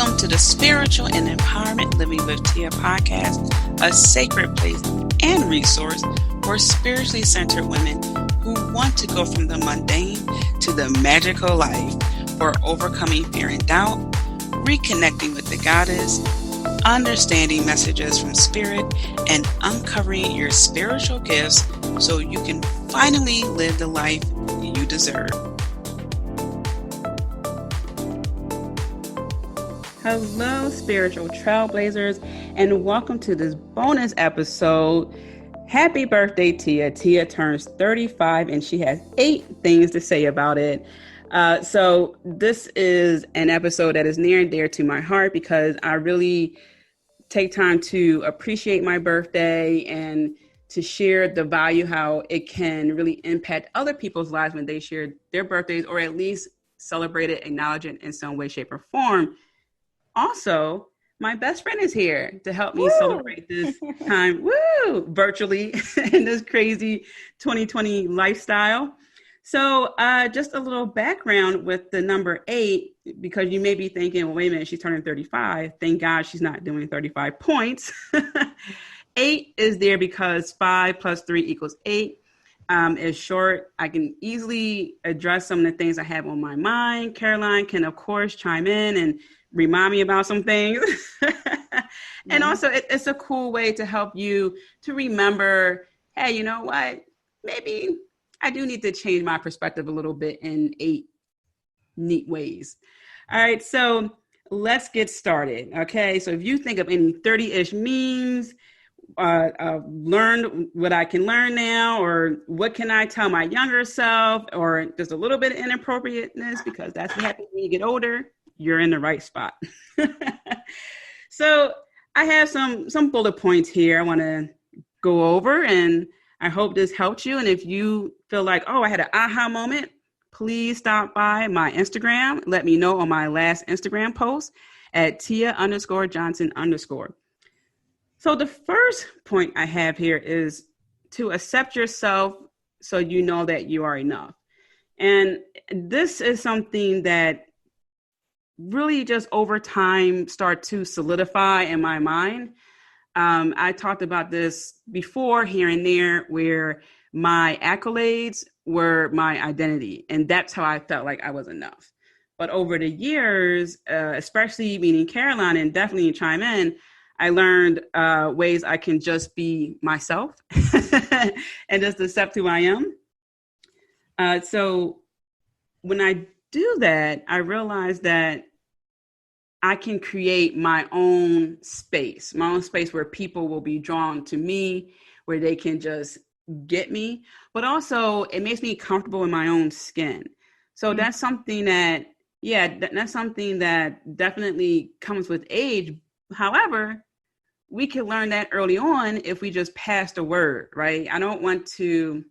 Welcome to the Spiritual and Empowerment Living with Tia podcast, a sacred place and resource for spiritually centered women who want to go from the mundane to the magical life, for overcoming fear and doubt, reconnecting with the goddess, understanding messages from spirit, and uncovering your spiritual gifts so you can finally live the life you deserve. Hello, Spiritual Trailblazers, and welcome to this bonus episode. Happy birthday, Tia. Tia turns 35, and she has 8 things to say about it. So this is an episode that is near and dear to my heart because I really take time to appreciate my birthday and to share the value, how it can really impact other people's lives when they share their birthdays, or at least celebrate it, acknowledge it in some way, shape, or form. Also, my best friend is here to help me celebrate this time, virtually in this crazy 2020 lifestyle. So just a little background with the number 8, because you may be thinking, well, wait a minute, she's turning 35. Thank God she's not doing 35 points. 8 is there because 5 plus 3 equals 8. Is short. I can easily address some of the things I have on my mind. Caroline can, of course, chime in and remind me about some things. And also it's a cool way to help you to remember, hey, you know what? Maybe I do need to change my perspective a little bit in 8 neat ways. All right, so let's get started. Okay, so if you think of any 30-ish memes, learn what I can learn now, or what can I tell my younger self, or just a little bit of inappropriateness, because that's what happens when you get older, you're in the right spot. So I have some bullet points here I want to go over, and I hope this helped you. And if you feel like, oh, I had an aha moment, please stop by my Instagram. Let me know on my last Instagram post at Tia_Johnson_. So the first point I have here is to accept yourself so you know that you are enough. And this is something that really just over time start to solidify in my mind. I talked about this before here and there, where my accolades were my identity. And that's how I felt like I was enough. But over the years, especially meeting Caroline, and definitely chime in, I learned ways I can just be myself and just accept who I am. So when I do that, I realized that I can create my own space where people will be drawn to me, where they can just get me, but also it makes me comfortable in my own skin. So that's something that, that's something that definitely comes with age. However, we can learn that early on if we just pass the word, right? I don't want to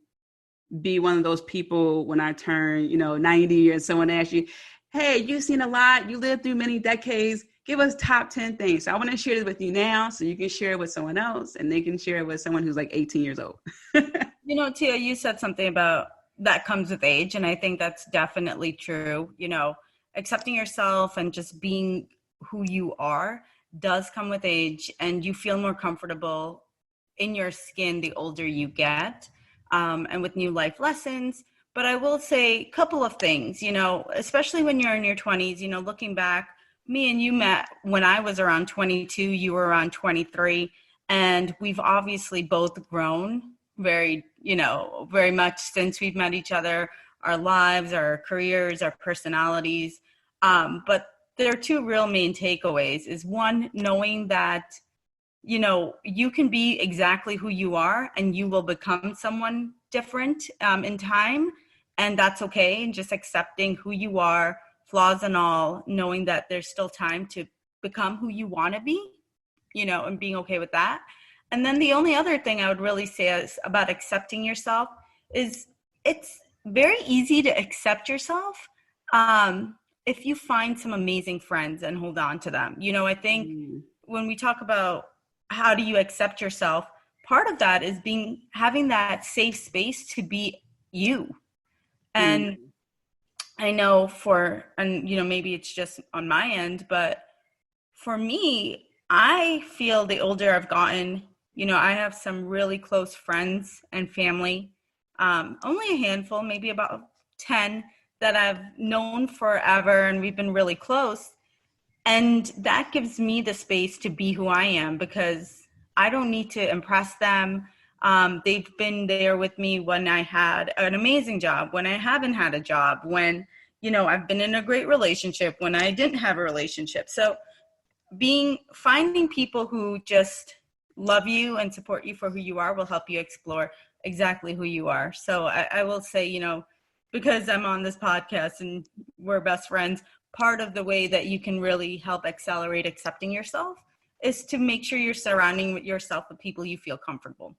be one of those people when I turn, 90, and someone asks you, hey, you've seen a lot, you lived through many decades, give us top 10 things. So I want to share this with you now so you can share it with someone else, and they can share it with someone who's like 18 years old. Tia, you said something about that comes with age, and I think that's definitely true. Accepting yourself and just being who you are does come with age, and you feel more comfortable in your skin the older you get, and with new life lessons. But I will say a couple of things, especially when you're in your 20s, looking back, me and you met when I was around 22, you were around 23, and we've obviously both grown very much since we've met each other, our lives, our careers, our personalities. But there are 2 real main takeaways. Is one, knowing that, you can be exactly who you are and you will become someone different in time. And that's okay. And just accepting who you are, flaws and all, knowing that there's still time to become who you want to be, and being okay with that. And then the only other thing I would really say is about accepting yourself is it's very easy to accept yourself if you find some amazing friends and hold on to them. I think when we talk about how do you accept yourself, part of that is having that safe space to be you. And I know maybe it's just on my end, but For me, I feel the older I've gotten, I have some really close friends and family, only a handful, maybe about 10 that I've known forever, and we've been really close. And that gives me the space to be who I am because I don't need to impress them. They've been there with me when I had an amazing job, when I haven't had a job, when, I've been in a great relationship, when I didn't have a relationship. So finding people who just love you and support you for who you are will help you explore exactly who you are. So I will say, because I'm on this podcast and we're best friends, part of the way that you can really help accelerate accepting yourself is to make sure you're surrounding yourself with people you feel comfortable.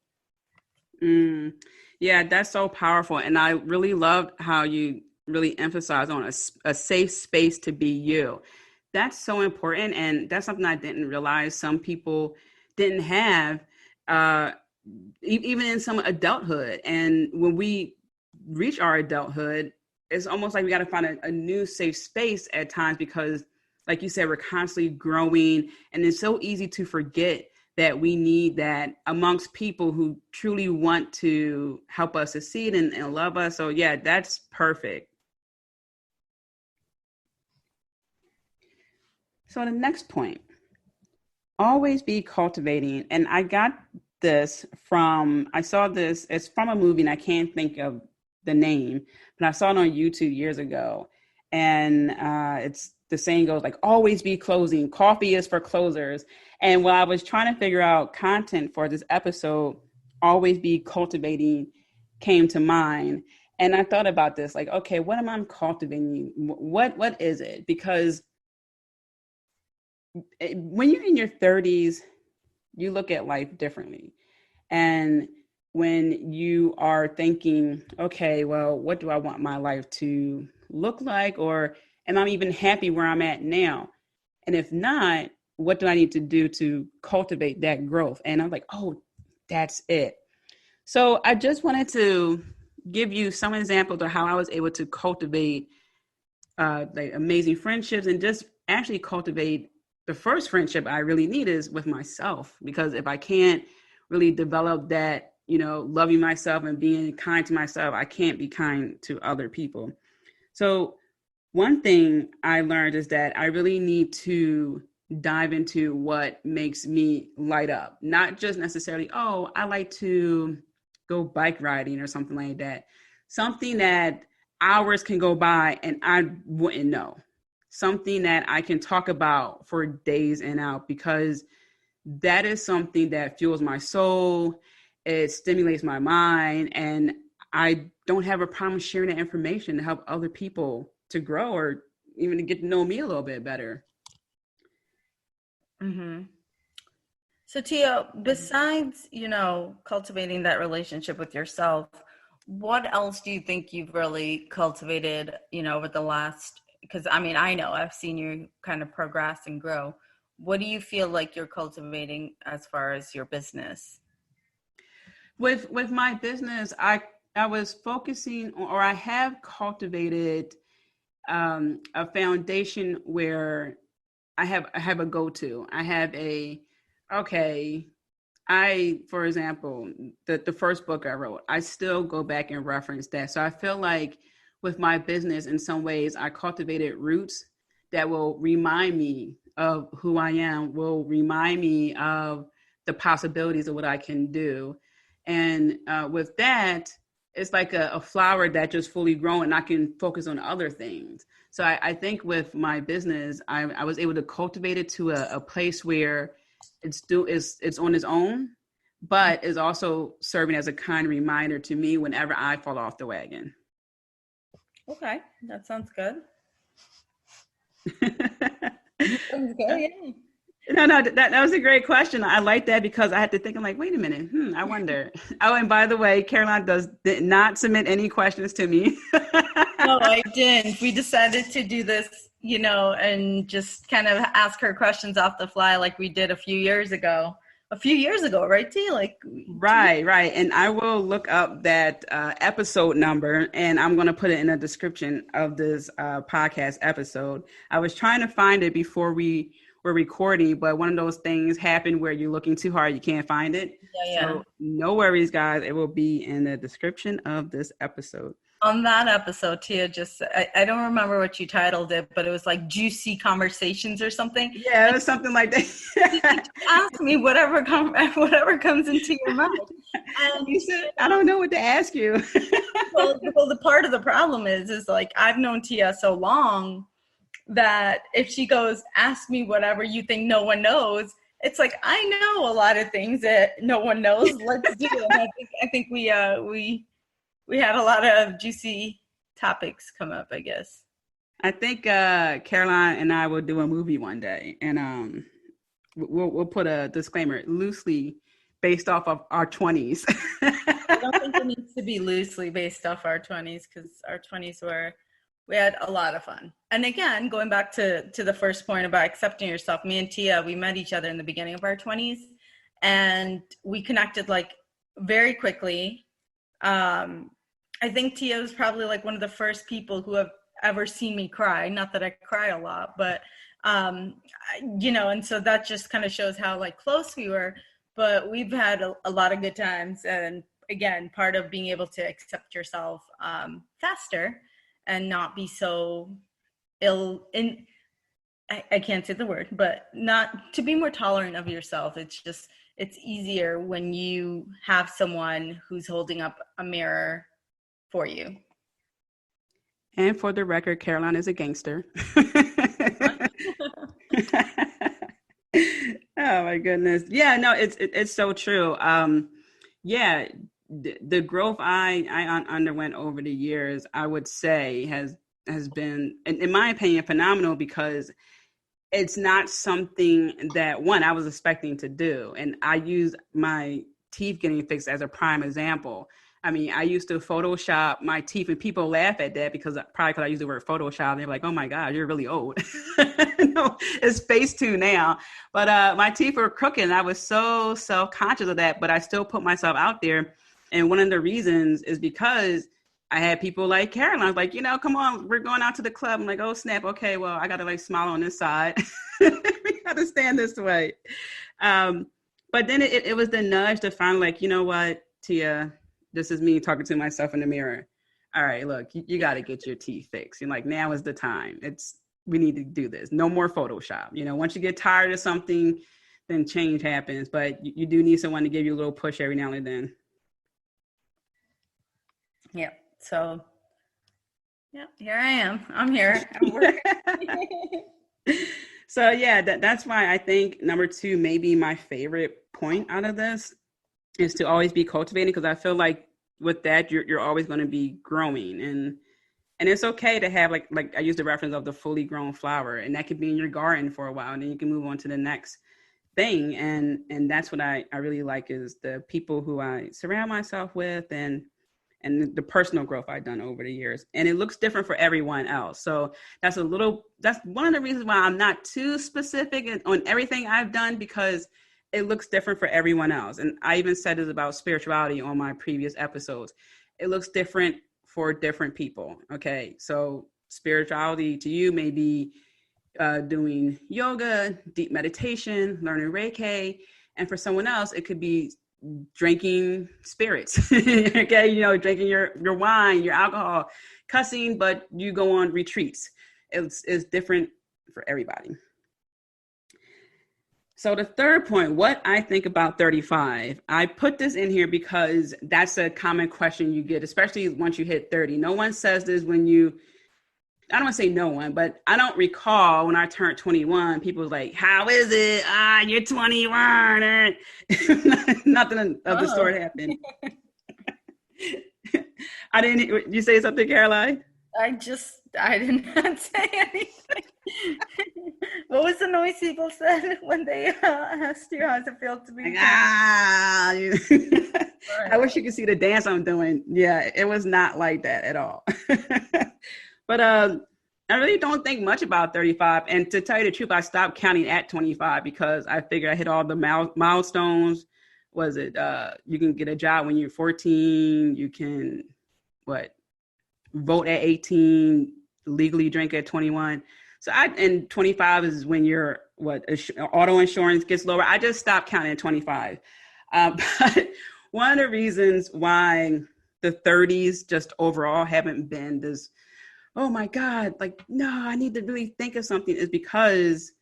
Yeah, that's so powerful. And I really loved how you really emphasize on a safe space to be you. That's so important. And that's something I didn't realize some people didn't have, even in some adulthood. And when we reach our adulthood, it's almost like we got to find a new safe space at times because, like you said, we're constantly growing. And it's so easy to forget that we need that amongst people who truly want to help us succeed and love us. So yeah, that's perfect. So the next point, always be cultivating. And I got I saw this, it's from a movie and I can't think of the name, but I saw it on YouTube years ago. And it's the saying goes like, always be closing. Coffee is for closers. And while I was trying to figure out content for this episode, always be cultivating came to mind. And I thought about this, like, okay, what am I cultivating? What is it? Because when you're in your 30s, you look at life differently. And when you are thinking, okay, well, what do I want my life to look like? Or am I even happy where I'm at now? And if not, what do I need to do to cultivate that growth? And I'm like, oh, that's it. So I just wanted to give you some examples of how I was able to cultivate like amazing friendships and just actually cultivate the first friendship I really need is with myself. Because if I can't really develop that, loving myself and being kind to myself, I can't be kind to other people. So one thing I learned is that I really need to dive into what makes me light up, not just necessarily, oh, I like to go bike riding or something like that. Something that hours can go by and I wouldn't know. Something that I can talk about for days and out because that is something that fuels my soul. It stimulates my mind. And I don't have a problem sharing that information to help other people to grow or even to get to know me a little bit better. Mm-hmm. So Tia, besides, cultivating that relationship with yourself, what else do you think you've really cultivated, over the last, because I know I've seen you kind of progress and grow. What do you feel like you're cultivating as far as your business? With my business, I was focusing on, or I have cultivated a foundation where I have a go-to. I have for example, the first book I wrote, I still go back and reference that. So I feel like with my business, in some ways, I cultivated roots that will remind me of who I am, will remind me of the possibilities of what I can do. And with that, it's like a flower that just fully grown and I can focus on other things. So I think with my business, I was able to cultivate it to a place where it's on its own, but is also serving as a kind reminder to me whenever I fall off the wagon. Okay, that sounds good. Sounds good, yeah. No, that was a great question. I like that because I had to think, I'm like, wait a minute, I wonder. Oh, and by the way, Caroline did not submit any questions to me. No, I didn't. We decided to do this, and just kind of ask her questions off the fly like we did a few years ago, right, T? Right. And I will look up that episode number and I'm going to put it in the description of this podcast episode. I was trying to find it before we we're recording, but one of those things happened where you're looking too hard, you can't find it. Yeah. So no worries, guys. It will be in the description of this episode. On that episode, Tia I don't remember what you titled it, but it was like juicy conversations or something. Yeah, it was something like that. Ask me whatever comes into your mind. And you said, I don't know what to ask you. well, the part of the problem is like I've known Tia so long that if she goes, ask me whatever you think no one knows, it's like, I know a lot of things that no one knows. Let's do it. I think we had a lot of juicy topics come up, I guess. I think Caroline and I will do a movie one day, and we'll put a disclaimer loosely based off of our 20s. I don't think it needs to be loosely based off our 20s, because our 20s we had a lot of fun. And again, going back to the first point about accepting yourself, me and Tia, we met each other in the beginning of our 20s, and we connected like very quickly. I think Tia was probably like one of the first people who have ever seen me cry. Not that I cry a lot, but, and so that just kind of shows how like close we were, but we've had a lot of good times. And again, part of being able to accept yourself faster and not be so I can't say the word, but not to be more tolerant of yourself. It's easier when you have someone who's holding up a mirror for you. And for the record, Caroline is a gangster. Oh my goodness. Yeah, no, it's so true. Yeah, the growth I underwent over the years, I would say has been, in my opinion, phenomenal, because it's not something that I was expecting to do. And I use my teeth getting fixed as a prime example. I mean, I used to Photoshop my teeth, and people laugh at that because I use the word Photoshop. They're like, oh my God, you're really old. No, it's Facetune now. But my teeth were crooked, and I was so self-conscious of that, but I still put myself out there. And one of the reasons is because I had people like Caroline, like, come on, we're going out to the club. I'm like, oh snap. Okay, well, I got to like smile on this side. We got to stand this way. But then it was the nudge to find like, you know what, Tia, this is me talking to myself in the mirror. All right, look, you got to get your teeth fixed. Like, now is the time. We need to do this. No more Photoshop. Once you get tired of something, then change happens. But you do need someone to give you a little push every now and then. Yeah. So, yeah, here I am. I'm here. I'm working. So yeah, that's why I think number 2, maybe my favorite point out of this, is to always be cultivating, because I feel like with that, you're always going to be growing, and it's okay to have like I use the reference of the fully grown flower, and that could be in your garden for a while, and then you can move on to the next thing. And that's what I really like, is the people who I surround myself with, and the personal growth I've done over the years. And it looks different for everyone else. So that's one of the reasons why I'm not too specific on everything I've done, because it looks different for everyone else. And I even said this about spirituality on my previous episodes. It looks different for different people. Okay. So spirituality to you may be doing yoga, deep meditation, learning Reiki. And for someone else, it could be drinking spirits. Okay. Drinking your wine, your alcohol, cussing, but you go on retreats. It's different for everybody. So the third point, what I think about 35, I put this in here because that's a common question you get, especially once you hit 30. No one says this I don't want to say no one, but I don't recall when I turned 21, people was like, how is it? You're 21. Nothing of the sort happened. You say something, Caroline? I did not say anything. What was the noise people said when they asked you how it felt to be? I wish you could see the dance I'm doing. Yeah, it was not like that at all. But I really don't think much about 35. And to tell you the truth, I stopped counting at 25 because I figured I hit all the milestones. Was it you can get a job when you're 14? You can vote at 18, legally drink at 21. And 25 is when you're auto insurance gets lower. I just stopped counting at 25. But one of the reasons why the 30s just overall haven't been this, oh my God, like, no, I need to really think of something, is because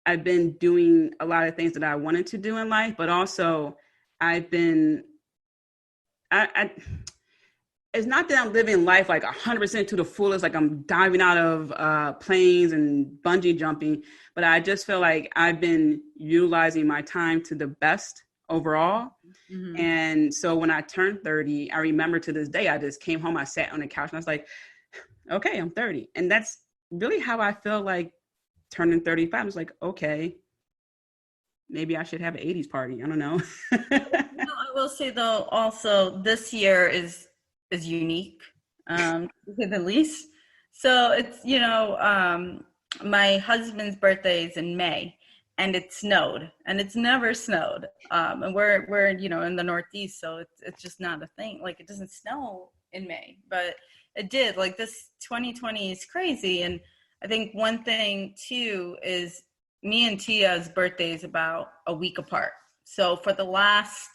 I've been doing a lot of things that I wanted to do in life, but also I've been, it's not that I'm living life like 100% to the fullest, like I'm diving out of planes and bungee jumping, but I just feel like I've been utilizing my time to the best overall. Mm-hmm. And so when I turned 30, I remember to this day, I just came home, I sat on the couch and I was like, okay, I'm 30. And that's really how I feel like turning 35. I was like, okay, maybe I should have an 80s party. I don't know. I will say though, also this year is unique, to say the least. So it's, my husband's birthday is in May, and it snowed, and it's never snowed. And we're in the Northeast, so it's just not a thing. Like, it doesn't snow in May, but it did. Like, this 2020 is crazy. And I think one thing too is me and Tia's birthday is about a week apart. So for the last,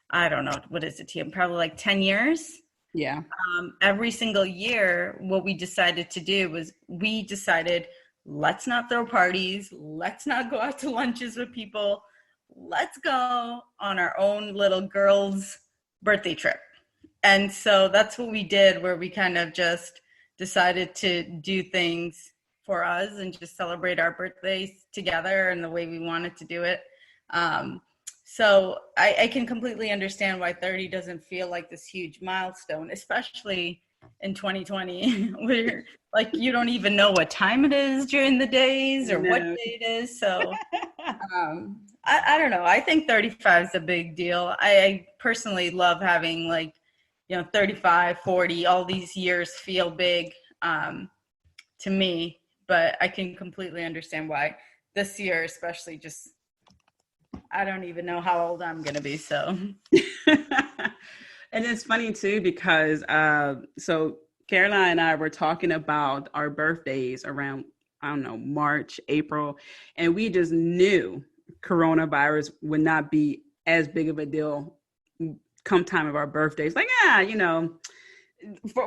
I don't know, what is it, Tia? Probably like 10 years. Yeah. Every single year, what we decided to do was let's not throw parties. Let's not go out to lunches with people. Let's go on our own little girls' birthday trip. And so that's what we did, where we kind of just decided to do things for us and just celebrate our birthdays together and the way we wanted to do it. So I can completely understand why 30 doesn't feel like this huge milestone, especially in 2020, where like you don't even know what time it is during the days or what day it is. So I don't know. I think 35 is a big deal. I personally love having 35, 40, all these years feel big to me, but I can completely understand why this year, especially, just I don't even know how old I'm going to be. So, and it's funny too, because so Caroline and I were talking about our birthdays around, I don't know, March, April, and we just knew coronavirus would not be as big of a deal come time of our birthdays. Like,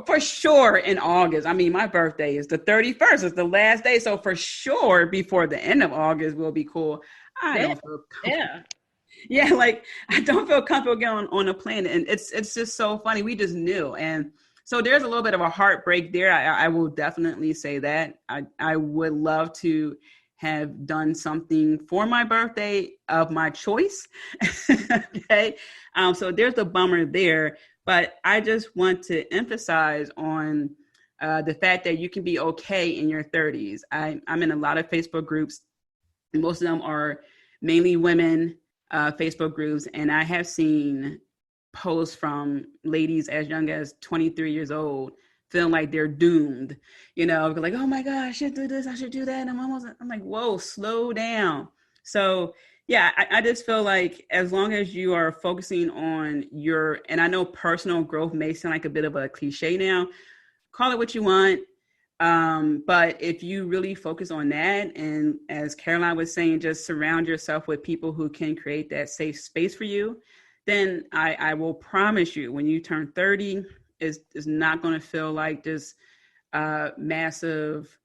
for sure in August. I mean, my birthday is the 31st. It's the last day. So for sure before the end of August will be cool. I don't feel comfortable. Yeah, like I don't feel comfortable getting on a plane. And it's just so funny. We just knew. And so there's a little bit of a heartbreak there. I will definitely say that. I would love to have done something for my birthday of my choice. Okay. So there's a bummer there. But I just want to emphasize on the fact that you can be okay in your 30s. I'm in a lot of Facebook groups. Most of them are mainly women Facebook groups. And I have seen posts from ladies as young as 23 years old feeling like they're doomed, like, oh my God, I should do this, I should do that. And I'm like, whoa, slow down. So yeah, I just feel like as long as you are focusing on and I know personal growth may sound like a bit of a cliche now, call it what you want. But if you really focus on that, and as Caroline was saying, just surround yourself with people who can create that safe space for you, then I will promise you, when you turn 30, is not going to feel like this massive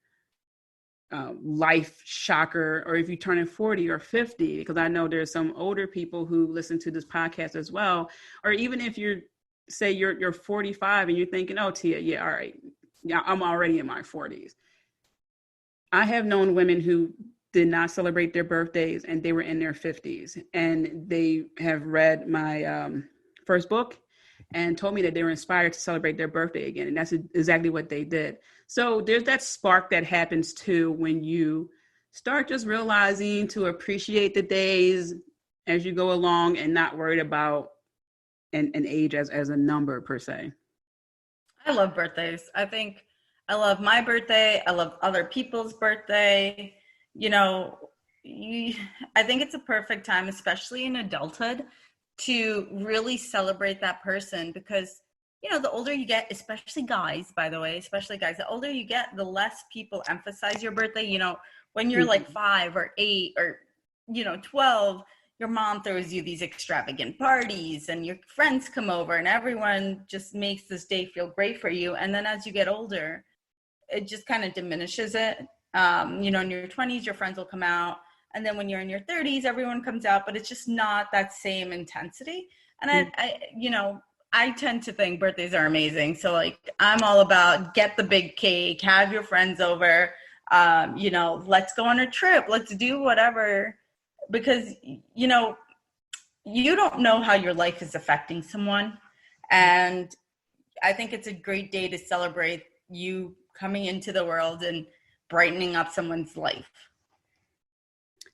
life shocker, or if you turn 40 or 50, because I know there's some older people who listen to this podcast as well, or even if you're 45 and you're thinking, oh, Tia, yeah, all right, yeah, I'm already in my 40s. I have known women who did not celebrate their birthdays and they were in their 50s, and they have read my first book and told me that they were inspired to celebrate their birthday again. And that's exactly what they did. So there's that spark that happens too when you start just realizing to appreciate the days as you go along and not worried about an age as a number per se. I love birthdays. I think I love my birthday. I love other people's birthday. I think it's a perfect time, especially in adulthood, to really celebrate that person, because the older you get, especially guys, by the way, the older you get, the less people emphasize your birthday. When you're like 5 or 8 or, 12, your mom throws you these extravagant parties and your friends come over and everyone just makes this day feel great for you. And then as you get older, it just kind of diminishes it. In your 20s, your friends will come out. And then when you're in your 30s, everyone comes out, but it's just not that same intensity. And I tend to think birthdays are amazing. So like, I'm all about get the big cake, have your friends over, let's go on a trip, let's do whatever, because, you don't know how your life is affecting someone. And I think it's a great day to celebrate you coming into the world and brightening up someone's life.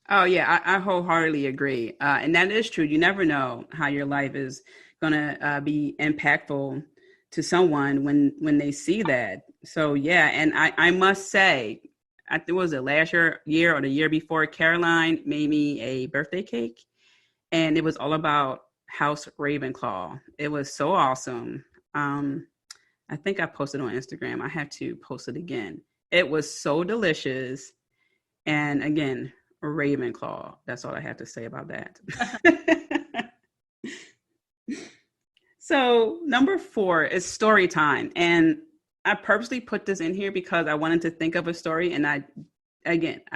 Oh yeah, I wholeheartedly agree. And that is true. You never know how your life is going to be impactful to someone when they see that. So yeah, and I must say, I think it was it last year or the year before, Caroline made me a birthday cake, and it was all about House Ravenclaw. It was so awesome. I think I posted on Instagram. I have to post it again. It was so delicious. And again, Ravenclaw. That's all I have to say about that. So number 4 is story time. And I purposely put this in here because I wanted to think of a story. And I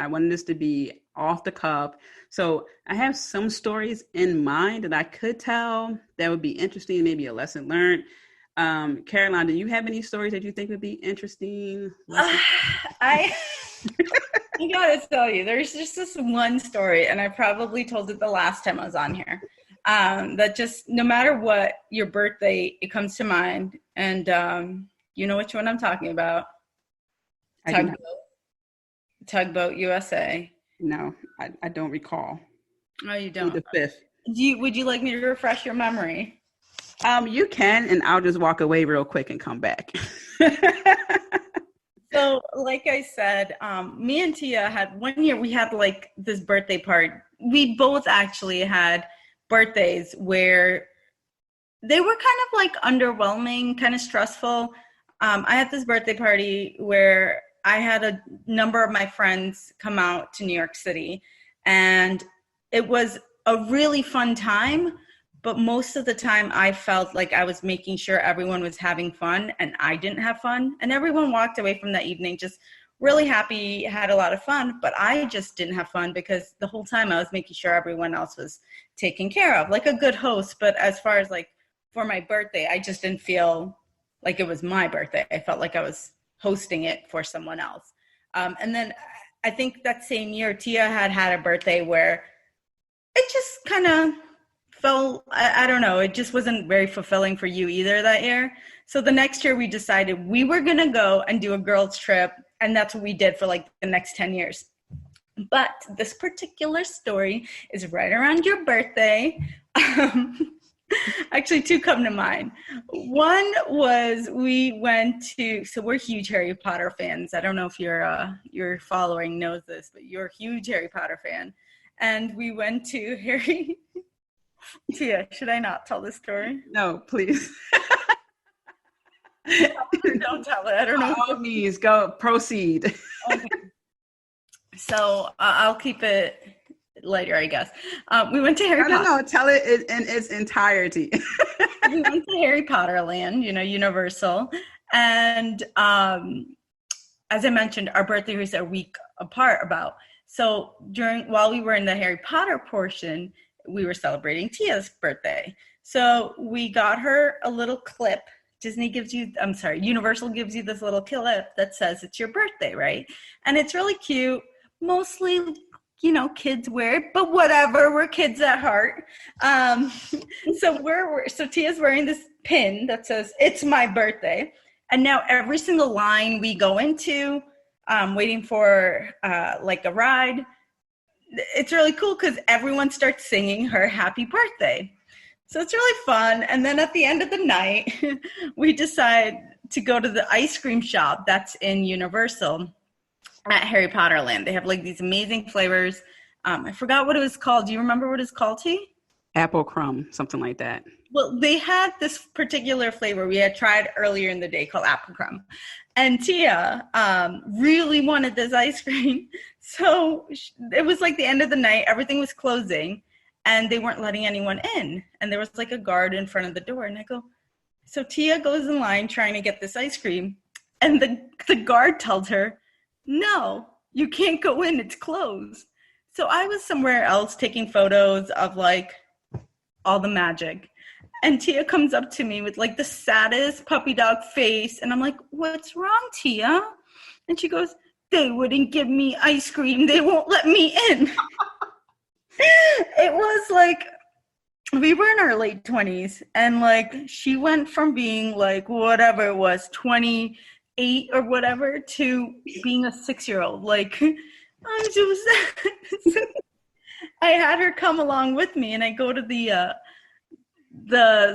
wanted this to be off the cuff. So I have some stories in mind that I could tell that would be interesting, maybe a lesson learned. Caroline, do you have any stories that you think would be interesting? I gotta tell you, there's just this one story, and I probably told it the last time I was on here, that just, no matter what, your birthday, it comes to mind. And you know which one I'm talking about. Tugboat USA. No, I don't recall. Oh, you don't? The 5th. Would you like me to refresh your memory? You can, and I'll just walk away real quick and come back. So, like I said, me and Tia had one year, we had like this birthday party. We both actually had birthdays where they were kind of like underwhelming, kind of stressful. I had this birthday party where I had a number of my friends come out to New York City, and it was a really fun time. But most of the time I felt like I was making sure everyone was having fun and I didn't have fun. And everyone walked away from that evening just really happy, had a lot of fun. But I just didn't have fun because the whole time I was making sure everyone else was taken care of, like a good host. But as far as like for my birthday, I just didn't feel like it was my birthday. I felt like I was hosting it for someone else. And then I think that same year, Tia had a birthday where it just kind of felt, I don't know, it just wasn't very fulfilling for you either that year. So the next year we decided we were going to go and do a girls trip. And that's what we did for like the next 10 years. But this particular story is right around your birthday. Actually, 2 come to mind. One was we went to, so we're huge Harry Potter fans. I don't know if your following knows this, but you're a huge Harry Potter fan. And we went to Tia, should I not tell this story? No, please. Don't tell it. I don't know. All means, go proceed. Okay. So I'll keep it later, I guess. We went to Harry Potter. No, tell it in its entirety. We went to Harry Potter Land, Universal. And as I mentioned, our birthday was a week apart about. So while we were in the Harry Potter portion, we were celebrating Tia's birthday. So we got her a little clip. Universal gives you this little clip that says it's your birthday, right? And it's really cute. Mostly, kids wear it, but whatever, we're kids at heart. So Tia's wearing this pin that says, it's my birthday. And now every single line we go into, waiting for like a ride, it's really cool because everyone starts singing her happy birthday. So it's really fun. And then at the end of the night, we decide to go to the ice cream shop that's in Universal at Harry Potter Land. They have like these amazing flavors. I forgot what it was called. Do you remember what it's called, T? Apple crumb, something like that. Well, they had this particular flavor we had tried earlier in the day called apple crumb. And Tia really wanted this ice cream. So it was like the end of the night. Everything was closing and they weren't letting anyone in. And there was like a guard in front of the door. And I go, so Tia goes in line trying to get this ice cream. And the guard tells her, no, you can't go in. It's closed. So I was somewhere else taking photos of like all the magic. And Tia comes up to me with like the saddest puppy dog face. And I'm like, what's wrong, Tia? And she goes, they wouldn't give me ice cream. They won't let me in. It was like, we were in our late 20s. And like, she went from being like, whatever it was, 28 or whatever, to being a 6-year-old. Like, I'm so sad. I had her come along with me and I go to the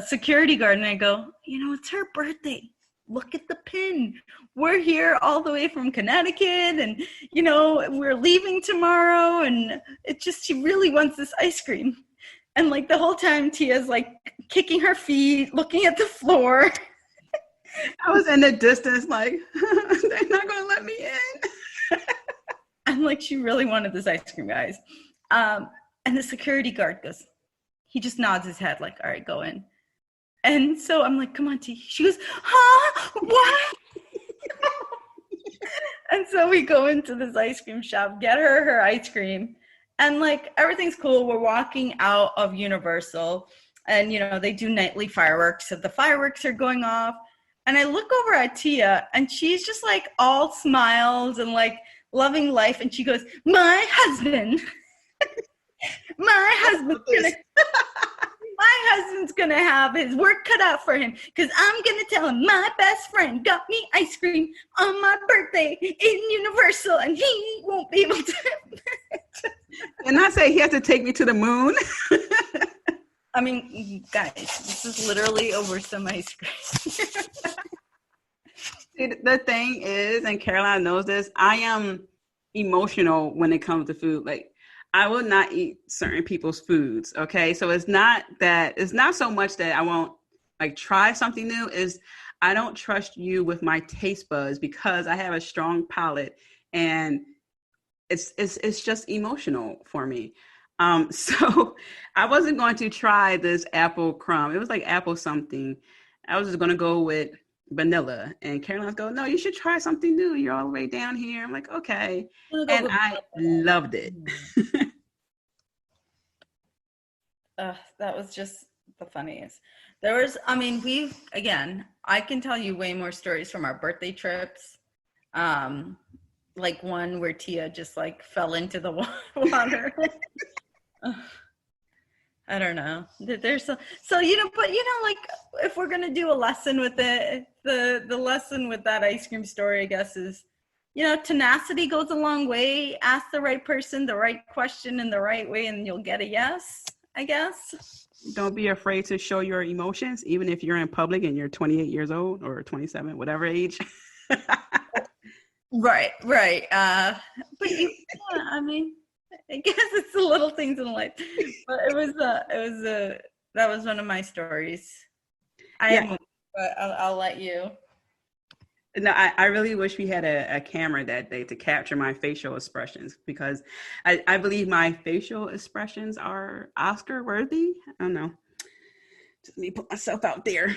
security guard and I go, it's her birthday. Look at the pin. We're here all the way from Connecticut and, we're leaving tomorrow. And she really wants this ice cream. And like the whole time Tia's like kicking her feet, looking at the floor. I was in the distance like, they're not going to let me in. I'm like, she really wanted this ice cream, guys. And the security guard goes, he just nods his head like, all right, go in. And so I'm like, come on, T. She goes, huh? What? And so we go into this ice cream shop, get her ice cream. And like, everything's cool. We're walking out of Universal and, they do nightly fireworks. So the fireworks are going off. And I look over at Tia and she's just like all smiles and like loving life. And she goes, my husband's gonna have his work cut out for him because I'm gonna tell him my best friend got me ice cream on my birthday in Universal and he won't be able to. And I say he has to take me to the moon. I mean, guys, this is literally over some ice cream. See, the thing is, and Caroline knows this, I am emotional when it comes to food. Like, I will not eat certain people's foods. Okay. So it's not so much that I won't like try something new, is I don't trust you with my taste buds because I have a strong palate and it's just emotional for me. So I wasn't going to try this apple crumb. It was like apple something. I was just going to go with vanilla. And Caroline's go, no, you should try something new. You're all the way down here. I'm like, okay. And I loved it. That was just the funniest. I can tell you way more stories from our birthday trips. Like one where Tia just like fell into the water. I don't know. There's like if we're gonna do a lesson with it, the lesson with that ice cream story, I guess, is tenacity goes a long way. Ask the right person the right question in the right way, and you'll get a yes, I guess. Don't be afraid to show your emotions, even if you're in public and you're 28 years old or 27, whatever age. Right. But I guess it's the little things in life. But that was one of my stories. But I'll let you. No, I really wish we had a camera that day to capture my facial expressions, because I believe my facial expressions are Oscar worthy. I don't know. Just let me put myself out there.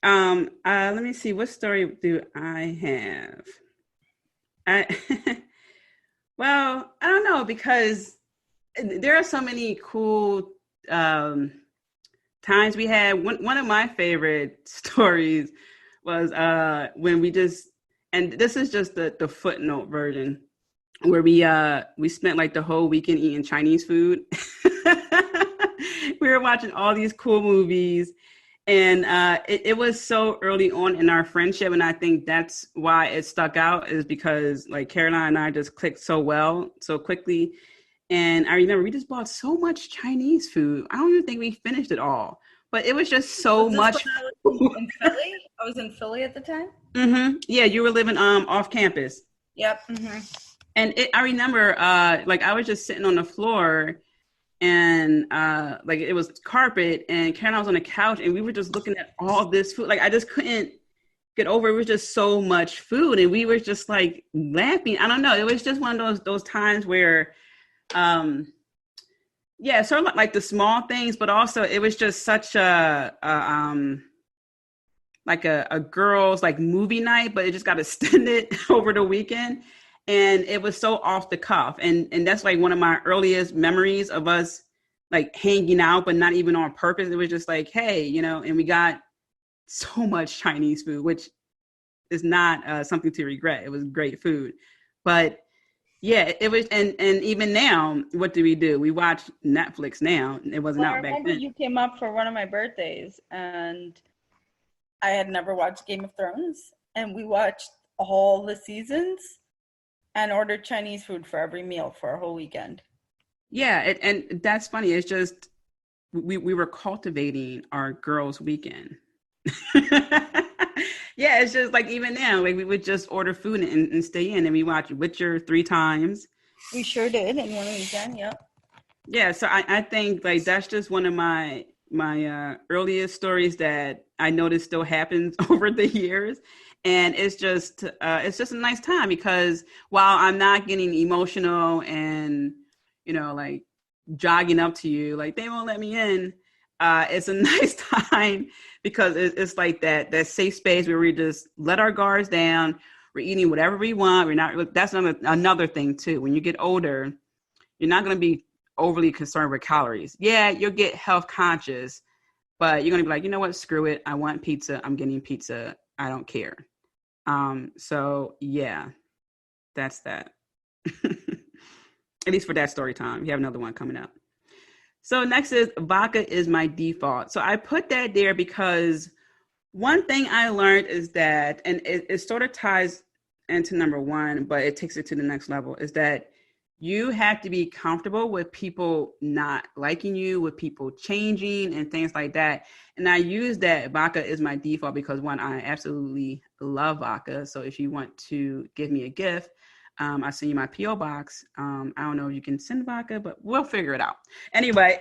Let me see. What story do I have? Well, I don't know, because there are so many cool times we had. One of my favorite stories was when and this is just the footnote version, where we spent like the whole weekend eating Chinese food. We were watching all these cool movies, and it was so early on in our friendship, and I think that's why it stuck out, is because like Caroline and I just clicked so well so quickly. And I remember we just bought so much Chinese food. I don't even think we finished it all. But it was just so much. I was in Philly? I was in Philly at the time. Mm-hmm. Yeah, you were living off campus. Yep. Mm-hmm. And I remember like I was just sitting on the floor, and like it was carpet, and Caroline was on the couch, and we were just looking at all this food. Like I just couldn't get over it. It was just so much food, and we were just like laughing. I don't know. It was just one of those times where, yeah, sort of like the small things, but also it was just such like a girls like movie night, but it just got extended over the weekend, and it was so off the cuff, and that's like one of my earliest memories of us like hanging out, but not even on purpose. It was just like, hey, you know, and we got so much Chinese food, which is not something to regret. It was great food, but yeah, it was, and even now, what do? We watch Netflix now. It wasn't Well, I out back remember then. you came up for one of my birthdays, and I had never watched Game of Thrones, and we watched all the seasons and ordered Chinese food for every meal for a whole weekend. Yeah, and that's funny. It's just we were cultivating our girls' weekend. Yeah, it's just like even now, like we would just order food and stay in, and we watch Witcher 3 times. We sure did in one weekend, yep. Yeah, so I think like that's just one of my earliest stories that I noticed still happens over the years, and it's just a nice time because while I'm not getting emotional and like jogging up to you like they won't let me in, it's a nice time because it's like that safe space where we just let our guards down. We're eating whatever we want. We're not. That's another thing too. When you get older, you're not going to be overly concerned with calories. Yeah, you'll get health conscious, but you're going to be like, you know what? Screw it. I want pizza. I'm getting pizza. I don't care. So yeah, that's that. At least for that story time. We have another one coming up. So next is vodka is my default. So I put that there because one thing I learned is that, and it sort of ties into number one, but it takes it to the next level, is that you have to be comfortable with people not liking you, with people changing and things like that. And I use that vodka is my default because one, I absolutely love vodka. So if you want to give me a gift, I'll send you my P.O. box. I don't know if you can send vodka, but we'll figure it out. Anyway,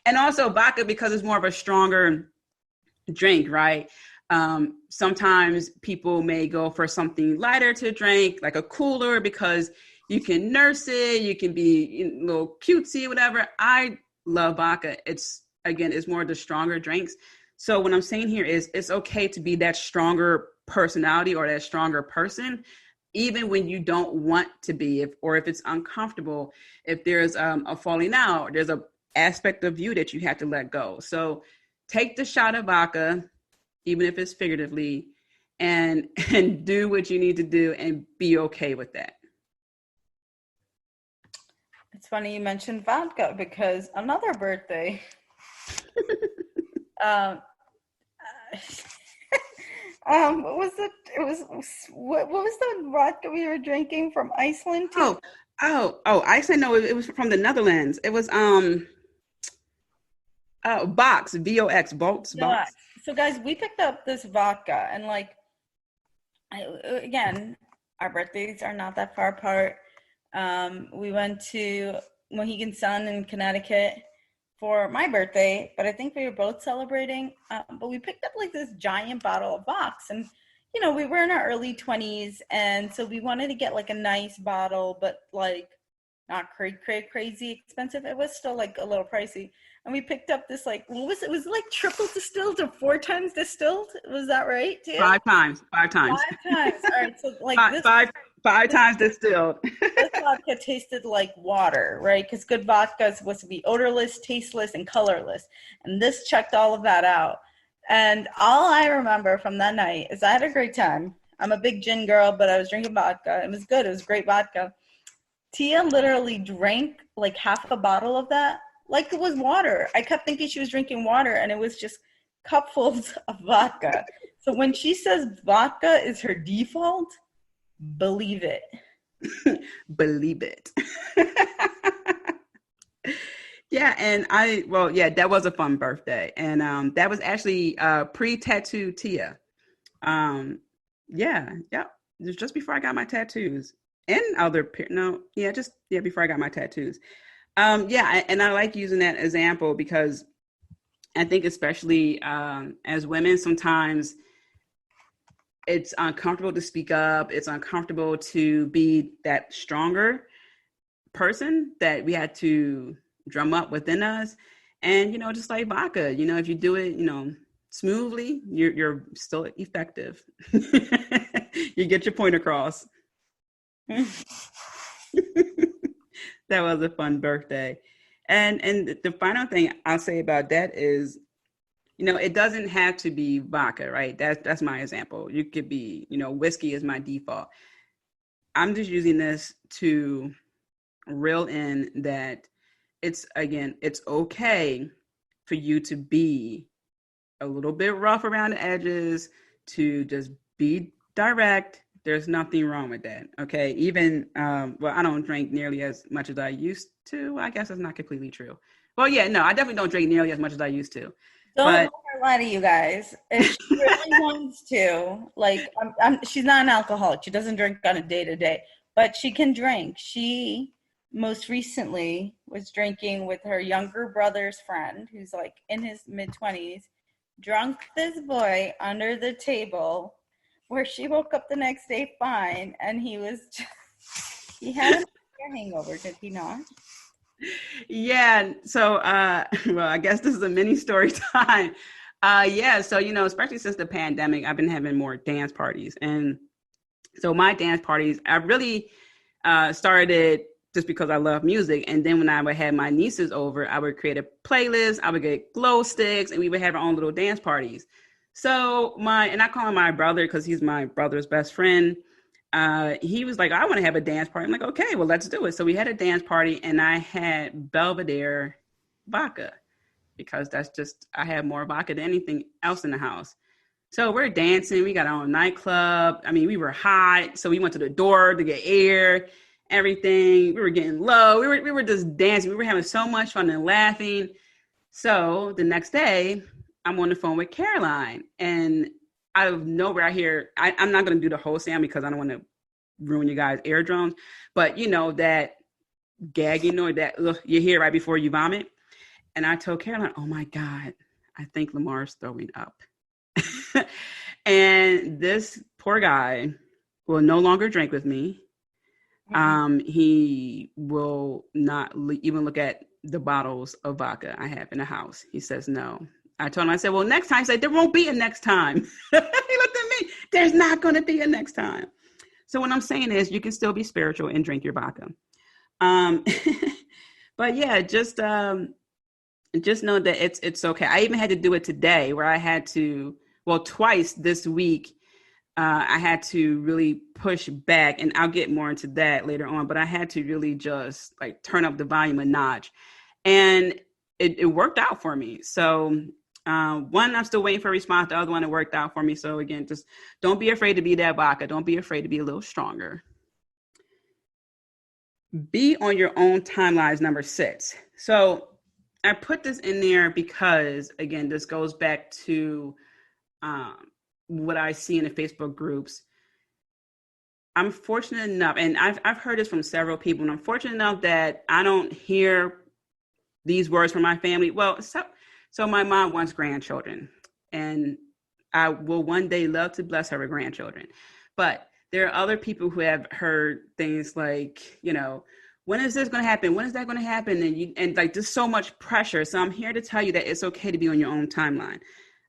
and also vodka because it's more of a stronger drink, right? Sometimes people may go for something lighter to drink, like a cooler, because you can nurse it, you can be a little cutesy, whatever. I love vodka. It's more of the stronger drinks. So what I'm saying here is it's okay to be that stronger personality or that stronger person, even when you don't want to be, if it's uncomfortable, if there's a falling out, there's a aspect of you that you have to let go. So take the shot of vodka, even if it's figuratively, and do what you need to do and be okay with that. It's funny you mentioned vodka because another birthday. What was it? What was the vodka we were drinking from Iceland too? Iceland. No, it was from the Netherlands. It was Box, Vox, Box. So guys, we picked up this vodka, and like, again, our birthdays are not that far apart. We went to Mohegan Sun in Connecticut for my birthday, but I think we were both celebrating. But we picked up like this giant bottle of Vox, and we were in our early 20s, and so we wanted to get like a nice bottle, but like not crazy expensive. It was still like a little pricey. And we picked up this like, what was it? Was it like triple distilled or 4 times distilled? Was that right, Tia? 5 times. 5 times. 5 times. All right. So like five times distilled. This vodka tasted like water, right? Because good vodka is supposed to be odorless, tasteless, and colorless. And this checked all of that out. And all I remember from that night is I had a great time. I'm a big gin girl, but I was drinking vodka. It was good. It was great vodka. Tia literally drank like half a bottle of that like it was water. I kept thinking she was drinking water, and it was just cupfuls of vodka. So when she says vodka is her default, believe it. Believe it. Yeah, and that was a fun birthday. And that was actually pre-tattoo Tia. Just before I got my tattoos. And before I got my tattoos. Yeah, and I like using that example because I think especially as women, sometimes it's uncomfortable to speak up. It's uncomfortable to be that stronger person that we had to drum up within us. And, just like vodka, if you do it, smoothly, you're still effective. You get your point across. That was a fun birthday. And the final thing I'll say about that is, it doesn't have to be vodka, right? That's my example. You could be, whiskey is my default. I'm just using this to reel in that it's okay for you to be a little bit rough around the edges, to just be direct. There's nothing wrong with that. Okay. Even, I don't drink nearly as much as I used to. I guess that's not completely true. Well, yeah, no, I definitely don't drink nearly as much as I used to. Don't let her lie to you guys. If she really wants to, like, she's not an alcoholic. She doesn't drink on a day-to-day, but she can drink. She most recently was drinking with her younger brother's friend, who's like in his mid-20s, drunk this boy under the table, where she woke up the next day fine, and he had a hangover, did he not? Yeah. So, well, I guess this is a mini story time. Yeah. So, especially since the pandemic, I've been having more dance parties. And so my dance parties, I really started just because I love music. And then when I would have my nieces over, I would create a playlist, I would get glow sticks, and we would have our own little dance parties. So and I call him my brother because he's my brother's best friend. He was like, I want to have a dance party. I'm like, okay, well, let's do it. So we had a dance party, and I had Belvedere vodka because I have more vodka than anything else in the house. So we're dancing. We got our own nightclub. I mean, we were hot. So we went to the door to get air, everything. We were getting low. We were just dancing. We were having so much fun and laughing. So the next day, I'm on the phone with Caroline, and out of nowhere, I hear, I'm not going to do the whole sound because I don't want to ruin you guys' eardrums, but that gagging noise that you hear right before you vomit. And I told Caroline, oh my God, I think Lamar's throwing up. And this poor guy will no longer drink with me. He will not even look at the bottles of vodka I have in the house. He says no. I told him, I said, well, next time. He said, there won't be a next time. He looked at me. There's not going to be a next time. So what I'm saying is you can still be spiritual and drink your vodka. But yeah, just know that it's okay. I even had to do it today where I had to, twice this week, I had to really push back, and I'll get more into that later on, but I had to really just like turn up the volume a notch, and it worked out for me. So one, I'm still waiting for a response. The other one, it worked out for me. So again, just don't be afraid to be that vodka. Don't be afraid to be a little stronger. Be on your own timelines, number 6. So I put this in there because, again, this goes back to what I see in the Facebook groups. I'm fortunate enough, and I've heard this from several people, and I'm fortunate enough that I don't hear these words from my family. Well, so my mom wants grandchildren, and I will one day love to bless her with grandchildren. But there are other people who have heard things like, when is this going to happen? When is that going to happen? And like, there's so much pressure. So I'm here to tell you that it's okay to be on your own timeline.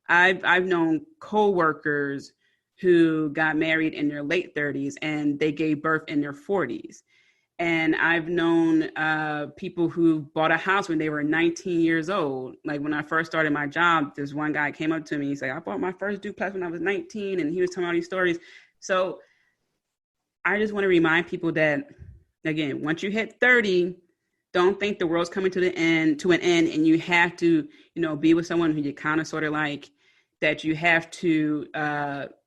I've known coworkers who got married in their late 30s and they gave birth in their 40s. And I've known people who bought a house when they were 19 years old. Like when I first started my job, this one guy came up to me. He's like, I bought my first duplex when I was 19. And he was telling all these stories. So I just want to remind people that, again, once you hit 30, don't think the world's coming to an end and you have to, be with someone who you kind of sort of like, that you have to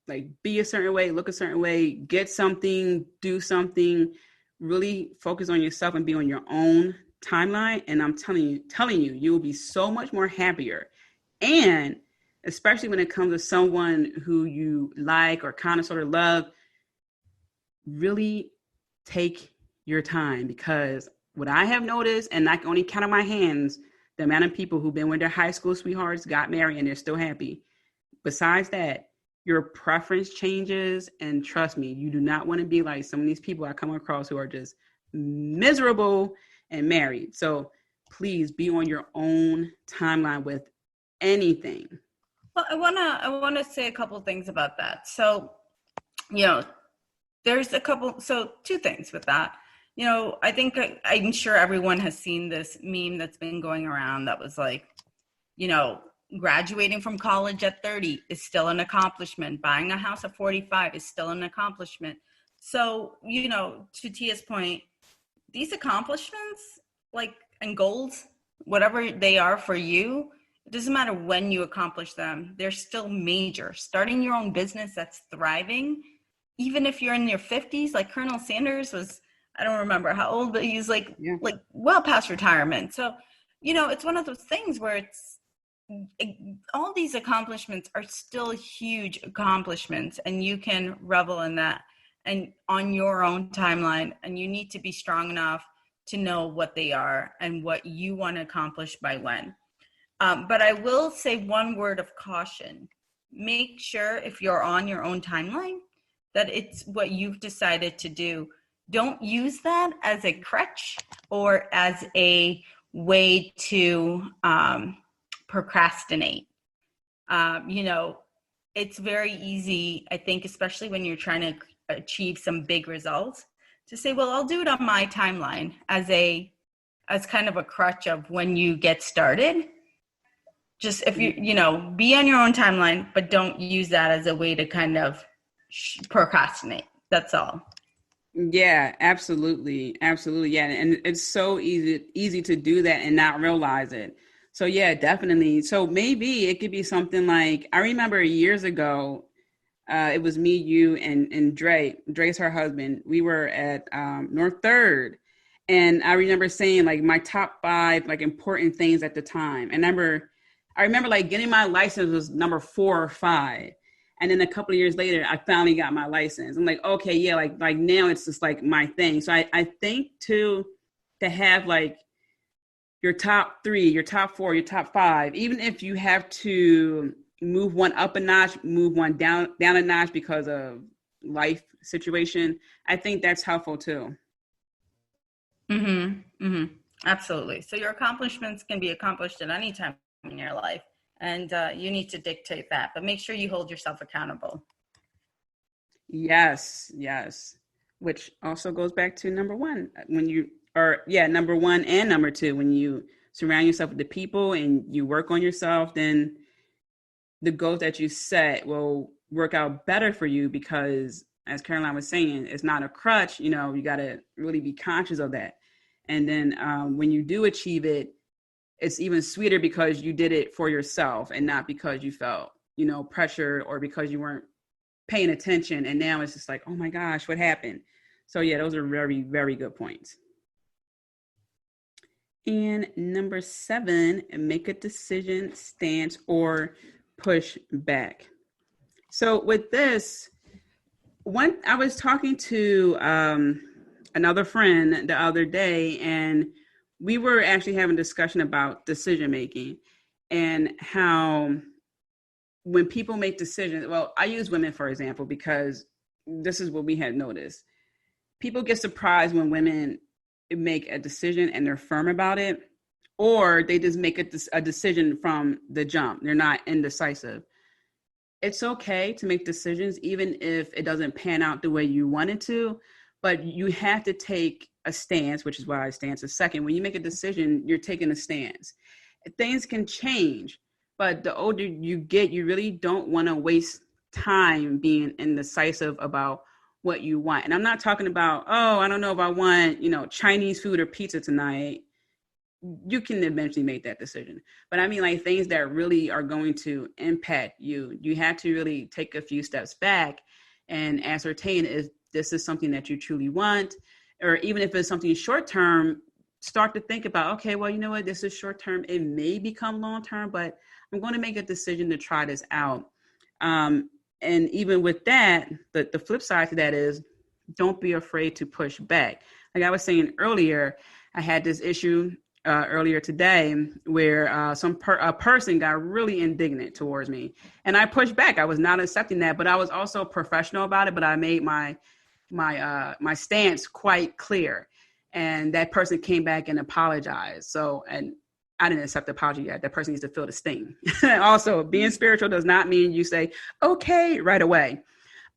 like be a certain way, look a certain way, get something, do something, really focus on yourself and be on your own timeline. And I'm telling you, you will be so much more happier. And especially when it comes to someone who you like or kind of sort of love, really take your time, because what I have noticed, and I can only count on my hands the amount of people who've been with their high school sweethearts, got married, and they're still happy. Besides that, your preference changes. And trust me, you do not want to be like some of these people I come across who are just miserable and married. So please be on your own timeline with anything. Well, I wanna say a couple things about that. So, there's two things with that. I think I'm sure everyone has seen this meme that's been going around that was like, graduating from college at 30 is still an accomplishment. Buying a house at 45 is still an accomplishment. So, to Tia's point, these accomplishments, and goals, whatever they are for you, it doesn't matter when you accomplish them. They're still major. Starting your own business that's thriving, even if you're in your 50s, like Colonel Sanders was, I don't remember how old, but he's well past retirement. So, it's one of those things where all these accomplishments are still huge accomplishments, and you can revel in that and on your own timeline. And you need to be strong enough to know what they are and what you want to accomplish by when. But I will say one word of caution. Make sure if you're on your own timeline that it's what you've decided to do. Don't use that as a crutch or as a way to procrastinate. It's very easy, I think, especially when you're trying to achieve some big results, to say, well, I'll do it on my timeline as kind of a crutch of when you get started. Just if you be on your own timeline, but don't use that as a way to kind of procrastinate. That's all. Yeah, absolutely. Absolutely. Yeah. And it's so easy to do that and not realize it. So yeah, definitely. So maybe it could be something like, I remember years ago, it was me, you, and Dre. Dre's her husband. We were at North Third. And I remember saying like my top 5 like important things at the time. And I remember like getting my license was number 4 or 5. And then a couple of years later, I finally got my license. I'm like, okay, yeah, like now it's just like my thing. So I think to have like your top 3, your top 4, your top 5, even if you have to move one up a notch, move one down a notch because of life situation, I think that's helpful too. Mm-hmm. Mm-hmm. Absolutely. So your accomplishments can be accomplished at any time in your life. And you need to dictate that, but make sure you hold yourself accountable. Yes. Which also goes back to number 1. Number 1 and number 2, when you surround yourself with the people and you work on yourself, then the goals that you set will work out better for you, because as Caroline was saying, it's not a crutch. You got to really be conscious of that. And then when you do achieve it, it's even sweeter because you did it for yourself and not because you felt, pressure or because you weren't paying attention. And now it's just like, oh my gosh, what happened? So yeah, those are very, very good points. And number 7, make a decision, stance, or push back. So with this, I was talking to another friend the other day, and we were actually having a discussion about decision making and how when people make decisions, well, I use women, for example, because this is what we had noticed. People get surprised when women make a decision and they're firm about it, or they just make a decision from the jump. They're not indecisive. It's okay to make decisions, even if it doesn't pan out the way you want it to, but you have to take a stance, which is why stance is second. When you make a decision, you're taking a stance. Things can change, but the older you get, you really don't want to waste time being indecisive about what you want. And I'm not talking about, oh, I don't know if I want, Chinese food or pizza tonight. You can eventually make that decision. But I mean, like things that really are going to impact you, you have to really take a few steps back and ascertain if this is something that you truly want, or even if it's something short term, start to think about, okay, well, you know what, this is short term. It may become long term, but I'm going to make a decision to try this out. And even with that, the flip side to that is don't be afraid to push back. Like I was saying earlier, I had this issue earlier today where a person got really indignant towards me, and I pushed back. I was not accepting that, but I was also professional about it. But I made my stance quite clear, and that person came back and apologized. So, and I didn't accept the apology yet. That person needs to feel the sting. Also, being spiritual does not mean you say okay right away.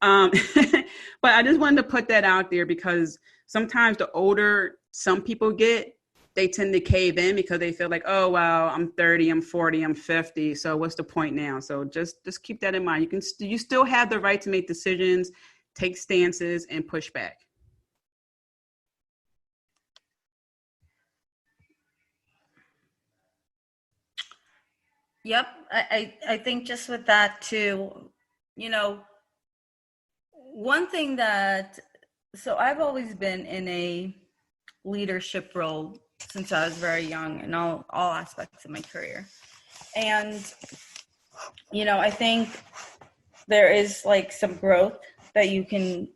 But I just wanted to put that out there because sometimes the older some people get, they tend to cave in because they feel like, oh, well, I'm 30, I'm 40, I'm 50. So what's the point now? So just keep that in mind. You still have the right to make decisions, take stances, and push back. Yep. I think just with that too, one thing so I've always been in a leadership role since I was very young in all aspects of my career. And, I think there is like some growth that you can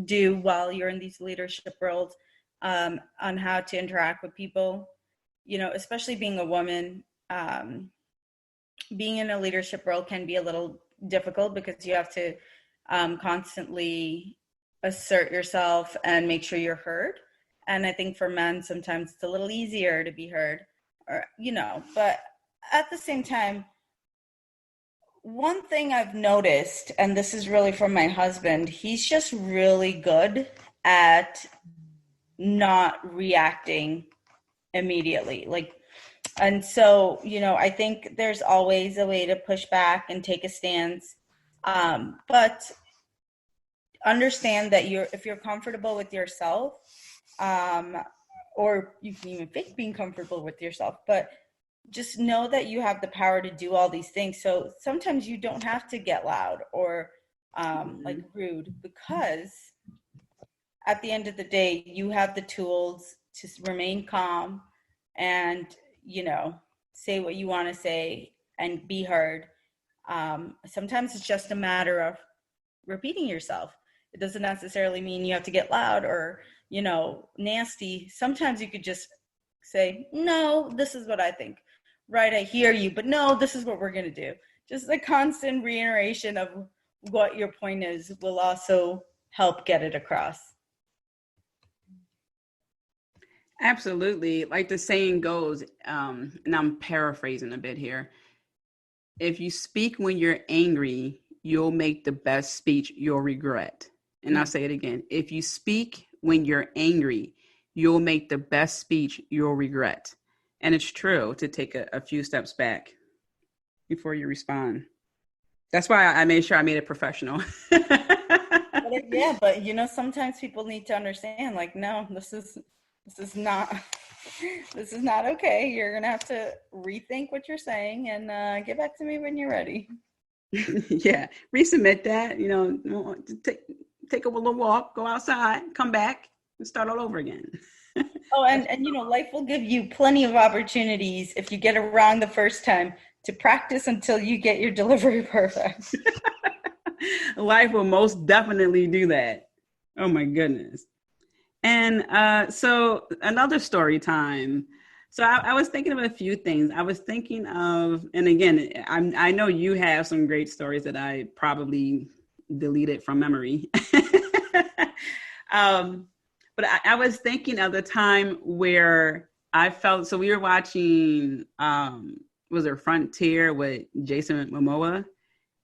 do while you're in these leadership roles on how to interact with people, especially being a woman. Being in a leadership role can be a little difficult because you have to constantly assert yourself and make sure you're heard. And I think for men, sometimes it's a little easier to be heard, or, but at the same time, one thing I've noticed, and this is really from my husband, he's just really good at not reacting immediately. And so, I think there's always a way to push back and take a stance. But understand that if you're comfortable with yourself, or you can even fake being comfortable with yourself, but just know that you have the power to do all these things. So sometimes you don't have to get loud or rude, because at the end of the day, you have the tools to remain calm and, say what you want to say and be heard. Sometimes it's just a matter of repeating yourself. It doesn't necessarily mean you have to get loud or, nasty. Sometimes you could just say, no, this is what I think. Right, I hear you, but no, this is what we're going to do. Just a constant reiteration of what your point is will also help get it across. Absolutely. Like the saying goes, and I'm paraphrasing a bit here. If you speak when you're angry, you'll make the best speech you'll regret. And I'll say it again. If you speak when you're angry, you'll make the best speech you'll regret. And it's true to take a few steps back before you respond. That's why I made sure I made it professional. Yeah, but sometimes people need to understand, like, no, this is not okay. You're gonna have to rethink what you're saying and get back to me when you're ready. Yeah, resubmit that. Take a little walk, go outside, come back, and start all over again. Oh, and life will give you plenty of opportunities if you get it wrong the first time to practice until you get your delivery perfect. Life will most definitely do that. Oh my goodness. And so another story time. So I was thinking of a few things. I was thinking of, and again, I know you have some great stories that I probably deleted from memory. But I was thinking of the time where I felt, so we were watching, was it Frontier with Jason Momoa?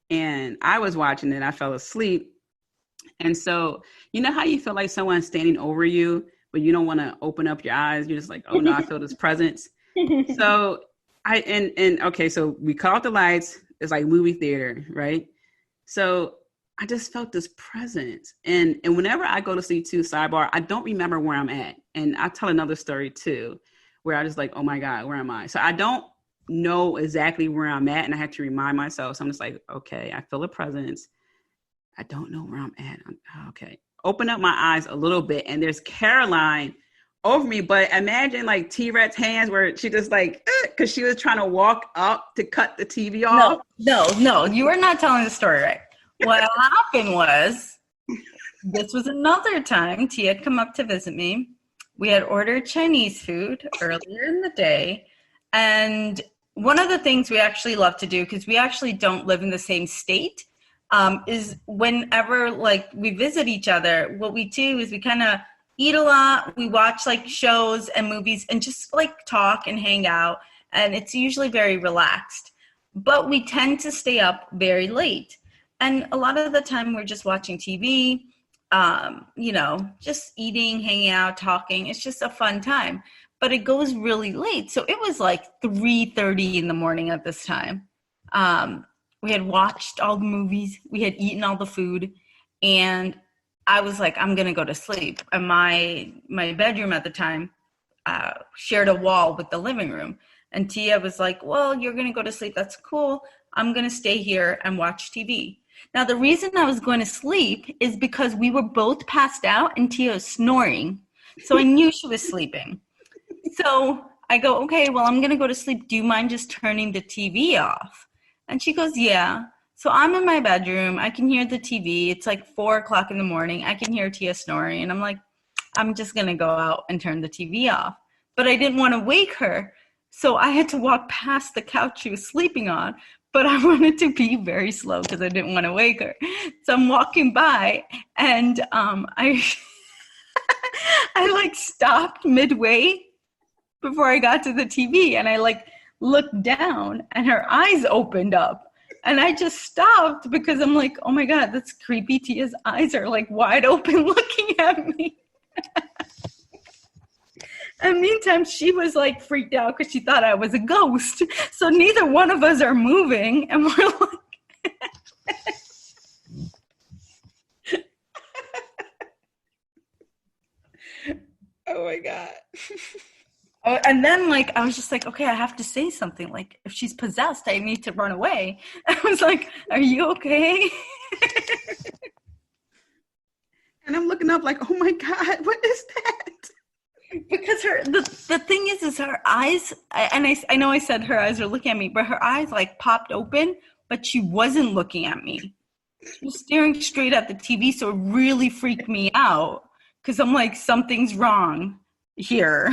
And I was watching it, I fell asleep. And so, you know how you feel like someone's standing over you, but you don't want to open up your eyes. You're just like, oh no, I feel this presence. So okay, so we cut off the lights. It's like movie theater, right? So I just felt this presence. And whenever I go to sleep too, sidebar, I don't remember where I'm at. And I tell another story too, where I just like, oh my God, where am I? So I don't know exactly where I'm at. And I had to remind myself. So I'm just like, okay, I feel a presence. I don't know where I'm at. Okay. Open up my eyes a little bit. And there's Caroline over me. But imagine like T-Rex hands where she just like, because she was trying to walk up to cut the TV off. No, you are not telling the story right. What happened was, this was another time T had come up to visit me. We had ordered Chinese food earlier in the day. And one of the things we actually love to do, because we actually don't live in the same state, is whenever like we visit each other, what we do is we kind of eat a lot. We watch like shows and movies and just like talk and hang out. And it's usually very relaxed. But we tend to stay up very late. And a lot of the time we're just watching TV, just eating, hanging out, talking. It's just a fun time. But it goes really late. So it was like 3:30 in the morning at this time. We had watched all the movies. We had eaten all the food. And I was like, I'm going to go to sleep. And my bedroom at the time shared a wall with the living room. And Tia was like, well, you're going to go to sleep. That's cool. I'm going to stay here and watch TV. Now, the reason I was going to sleep is because we were both passed out and Tia was snoring. So I knew she was sleeping. So I go, okay, well, I'm going to go to sleep. Do you mind just turning the TV off? And she goes, yeah. So I'm in my bedroom. I can hear the TV. It's like 4:00 in the morning. I can hear Tia snoring. And I'm like, I'm just going to go out and turn the TV off. But I didn't want to wake her. So I had to walk past the couch she was sleeping on. But I wanted to be very slow because I didn't want to wake her. So I'm walking by and I like stopped midway before I got to the TV. And I like looked down and her eyes opened up. And I just stopped because I'm like, oh my God, that's creepy. Tia's eyes are like wide open looking at me. And meantime, she was like freaked out because she thought I was a ghost. So neither one of us are moving. And we're like, oh my God. And then like, I was just like, okay, I have to say something. Like if she's possessed, I need to run away. I was like, are you okay? And I'm looking up like, oh my God, what is that? Because the thing is her eyes, and I know I said her eyes were looking at me, but her eyes like popped open, but she wasn't looking at me. She was staring straight at the TV, so it really freaked me out because I'm like, something's wrong here.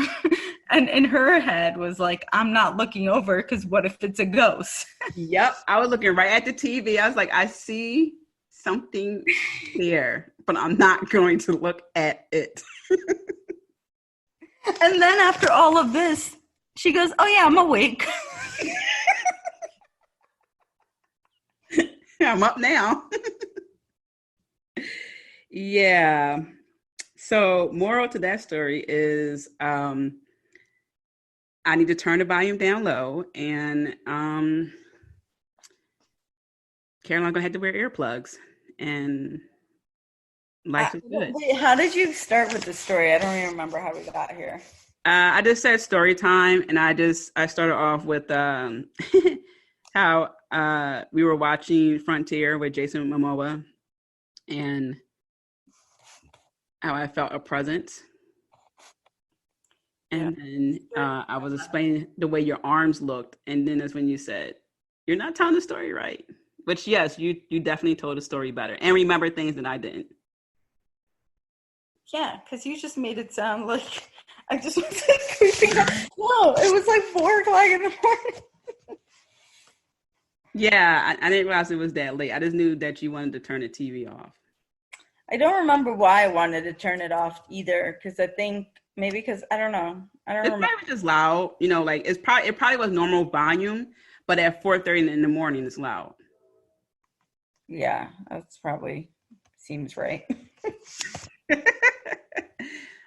And in her head was like, I'm not looking over because what if it's a ghost? Yep, I was looking right at the TV. I was like, I see something there, but I'm not going to look at it. And then after all of this, she goes, oh yeah, I'm awake. I'm up now. Yeah. So moral to that story is I need to turn the volume down low, and Caroline gonna have to wear earplugs, and life is good. Wait, how did you start with the story? I don't even remember how we got here. I just said story time, and I started off with how we were watching Frontier with Jason Momoa, and how I felt a presence. And then I was explaining the way your arms looked, and then that's when you said, "You're not telling the story right." Which, yes, you definitely told the story better and remember things that I didn't. Yeah, because you just made it sound like I just was like creeping out. No, it was like 4:00 in the morning. Yeah, I didn't realize it was that late. I just knew that you wanted to turn the TV off. I don't remember why I wanted to turn it off either, because I think maybe because I don't know. I don't remember. It's probably just loud, like it probably was normal volume, but at 4:30 in the morning it's loud. Yeah, that's probably seems right.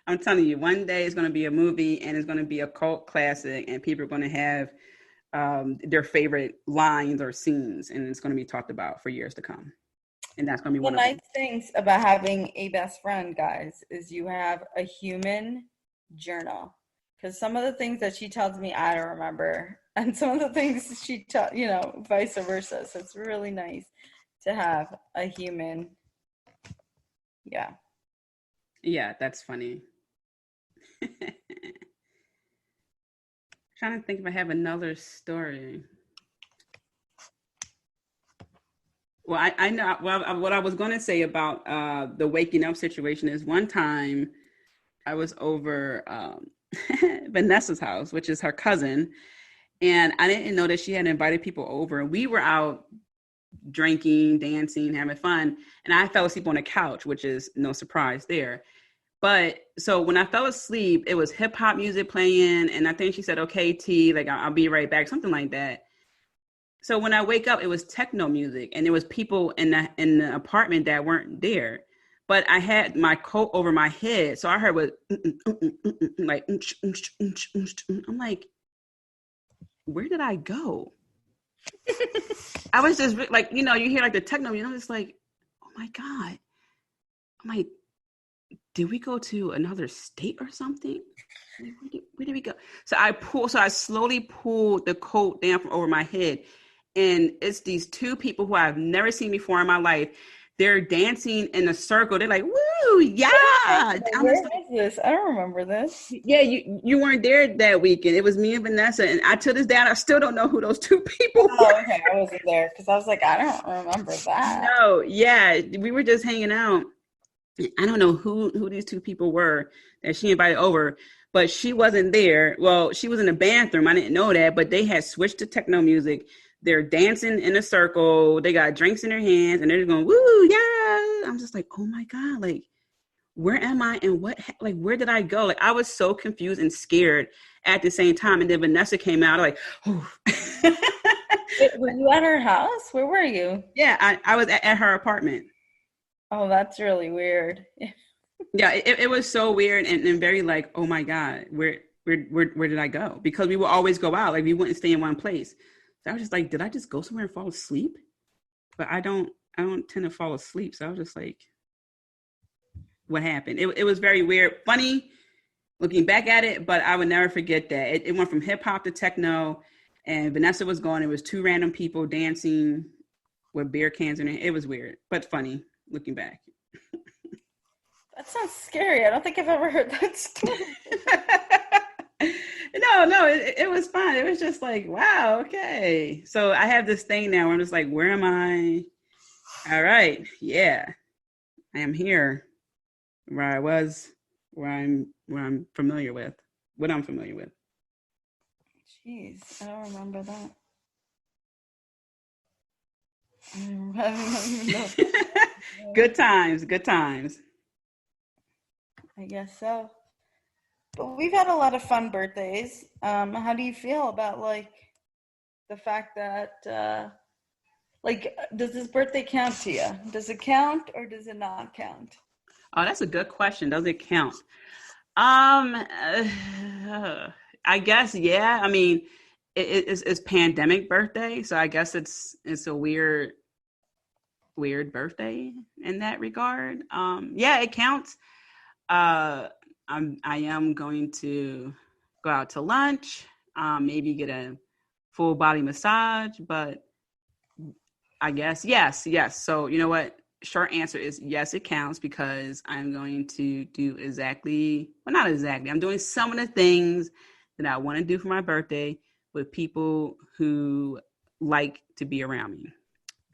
I'm telling you, one day it's going to be a movie and it's going to be a cult classic, and people are going to have their favorite lines or scenes, and it's going to be talked about for years to come. And that's going to be one of the nice things about having a best friend, guys, is you have a human journal. Because some of the things that she tells me, I don't remember. And some of the things she tells, vice versa. So it's really nice to have a human. Yeah. Yeah, that's funny. Trying to think if I have another story. Well, I know. Well, what I was going to say about the waking up situation is one time I was over Vanessa's house, which is her cousin. And I didn't know that she had invited people over. We were out drinking, dancing, having fun. And I fell asleep on the couch, which is no surprise there. But so when I fell asleep, it was hip hop music playing. And I think she said, okay, T, like I'll be right back, something like that. So when I wake up, it was techno music, and there was people in the apartment that weren't there. But I had my coat over my head, so I heard what like I'm like, where did I go? I was just like, you hear like the techno, I'm just like, oh my God. I'm like, did we go to another state or something? Like, where did we go? So I slowly pulled the coat down from over my head. And it's these two people who I've never seen before in my life. They're dancing in a circle. They're like, woo, yeah. Where is this? I don't remember this. Yeah, you weren't there that weekend. It was me and Vanessa. And to this day, I still don't know who those two people were. Oh, okay. I wasn't there because I was like, I don't remember that. No, yeah. We were just hanging out. I don't know who these two people were that she invited over, but she wasn't there. Well, she was in the bathroom. I didn't know that, but they had switched to techno music. They're dancing in a circle. They got drinks in their hands and they're just going, woo, yeah. I'm just like, oh my God, like, where am I? And where did I go? Like, I was so confused and scared at the same time. And then Vanessa came out like, oh. Were you at her house? Where were you? Yeah, I was at her apartment. Oh, that's really weird. Yeah, it was so weird and very like, oh my God, where did I go? Because we would always go out. Like, we wouldn't stay in one place. So I was just like, did I just go somewhere and fall asleep? But I don't tend to fall asleep. So I was just like, what happened? It was very weird, funny looking back at it, but I would never forget that. It went from hip hop to techno, and Vanessa was gone. It was two random people dancing with beer cans in it. It was weird, but funny looking back. That sounds scary. I don't think I've ever heard that story. No, it was fun. It was just like, wow, okay. So I have this thing now where I'm just like, where am I? All right, yeah, I am here, where I was, where I'm familiar with, what I'm familiar with. Jeez, I don't remember that. I don't know. Good times. I guess so. But we've had a lot of fun birthdays. How do you feel about like the fact that does this birthday count to you? Does it count or does it not count? Oh, that's a good question. Does it count? I guess, yeah. I mean, it's pandemic birthday, so I guess it's a weird birthday in that regard. Yeah, it counts. I am going to go out to lunch, maybe get a full body massage, but I guess yes. So you know what? Short answer is yes, it counts because I'm going to do not exactly. I'm doing some of the things that I want to do for my birthday with people who like to be around me.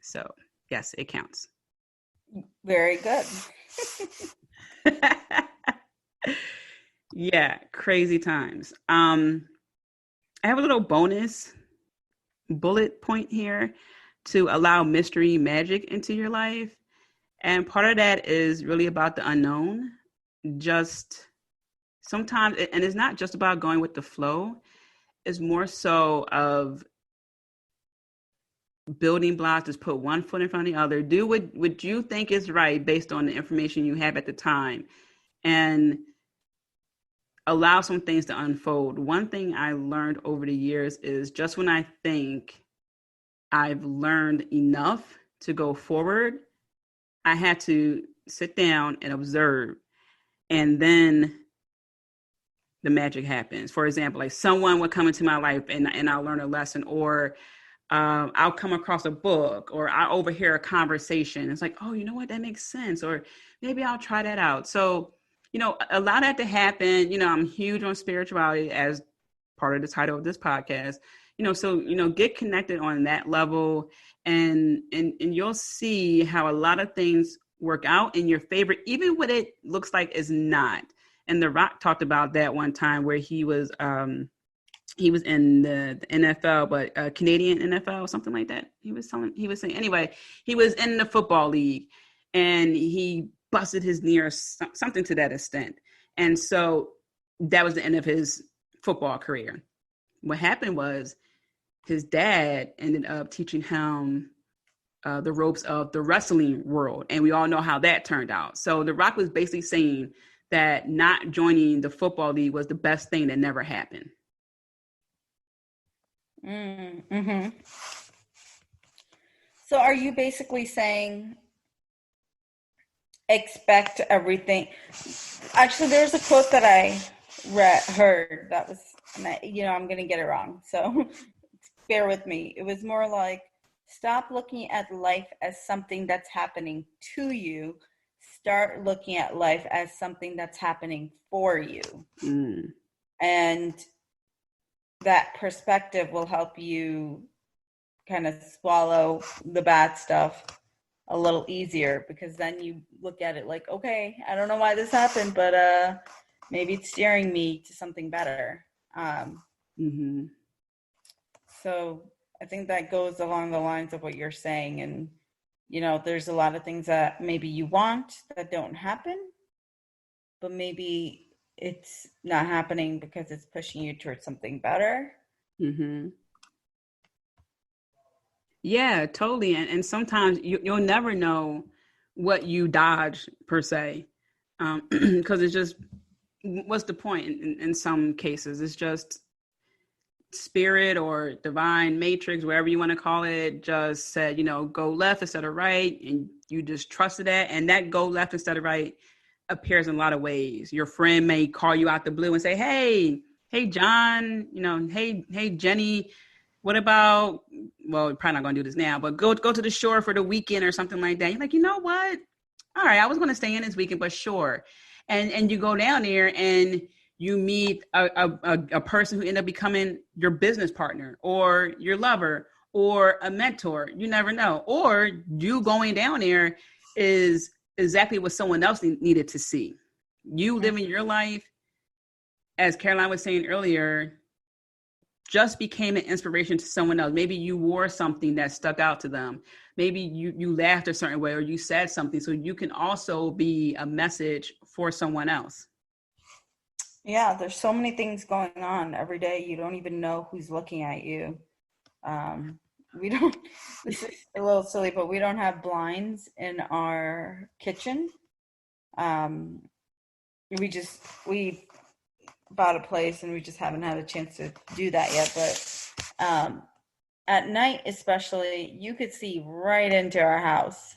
So yes, it counts. Very good. Yeah, crazy times. I have a little bonus bullet point here to allow mystery magic into your life. And part of that is really about the unknown. Just sometimes, and it's not just about going with the flow. It's more so of building blocks, just put one foot in front of the other. Do what you think is right based on the information you have at the time. And allow some things to unfold. One thing I learned over the years is just when I think I've learned enough to go forward, I had to sit down and observe. And then the magic happens. For example, like someone would come into my life and I'll learn a lesson, or I'll come across a book, or I overhear a conversation. It's like, oh, you know what? That makes sense. Or maybe I'll try that out. So, allow that to happen. I'm huge on spirituality as part of the title of this podcast. So, get connected on that level and you'll see how a lot of things work out in your favor, even what it looks like is not. And The Rock talked about that one time where he was in the NFL, but Canadian NFL or something like that. He was saying, anyway, he was in the football league and he busted his knee or something to that extent. And so that was the end of his football career. What happened was his dad ended up teaching him the ropes of the wrestling world. And we all know how that turned out. So The Rock was basically saying that not joining the football league was the best thing that never happened. Mm-hmm. So are you basically saying expect everything? Actually, there's a quote that I heard that was, I'm going to get it wrong. So bear with me. It was more like, stop looking at life as something that's happening to you. Start looking at life as something that's happening for you. Mm. And that perspective will help you kind of swallow the bad stuff a little easier, because then you look at it like, okay, I don't know why this happened, but maybe it's steering me to something better. Mm-hmm. So I think that goes along the lines of what you're saying. And, there's a lot of things that maybe you want that don't happen, but maybe it's not happening because it's pushing you towards something better. Mm-hmm. Yeah, totally. And sometimes you'll never know what you dodge per se, because it's just, what's the point in some cases? It's just spirit or divine matrix, wherever you want to call it, just said, go left instead of right. And you just trusted that. And that go left instead of right appears in a lot of ways. Your friend may call you out the blue and say, hey, John, hey, Jenny, what about, well, we're probably not going to do this now, but go to the shore for the weekend or something like that. You're like, you know what? All right, I was going to stay in this weekend, but sure. And you go down there and you meet a person who ended up becoming your business partner or your lover or a mentor. You never know. Or you going down there is exactly what someone else needed to see. You living your life, as Caroline was saying earlier, just became an inspiration to someone else. Maybe you wore something that stuck out to them. Maybe you laughed a certain way or you said something. So you can also be a message for someone else. Yeah, there's so many things going on every day. You don't even know who's looking at you. This is a little silly, but we don't have blinds in our kitchen. We bought a place and we just haven't had a chance to do that yet. But at night, especially, you could see right into our house.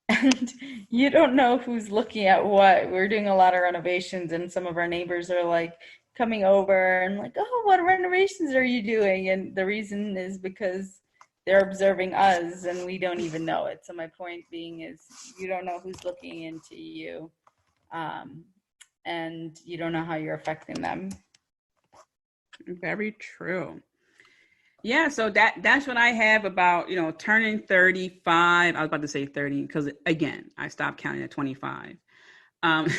And you don't know who's looking at what. We're doing a lot of renovations, and some of our neighbors are like coming over and like, oh, what renovations are you doing? And the reason is because they're observing us and we don't even know it. So my point being is, you don't know who's looking into you, and you don't know how you're affecting them. Very true. Yeah, so that's what I have about, turning 35. I was about to say 30 because, again, I stopped counting at 25.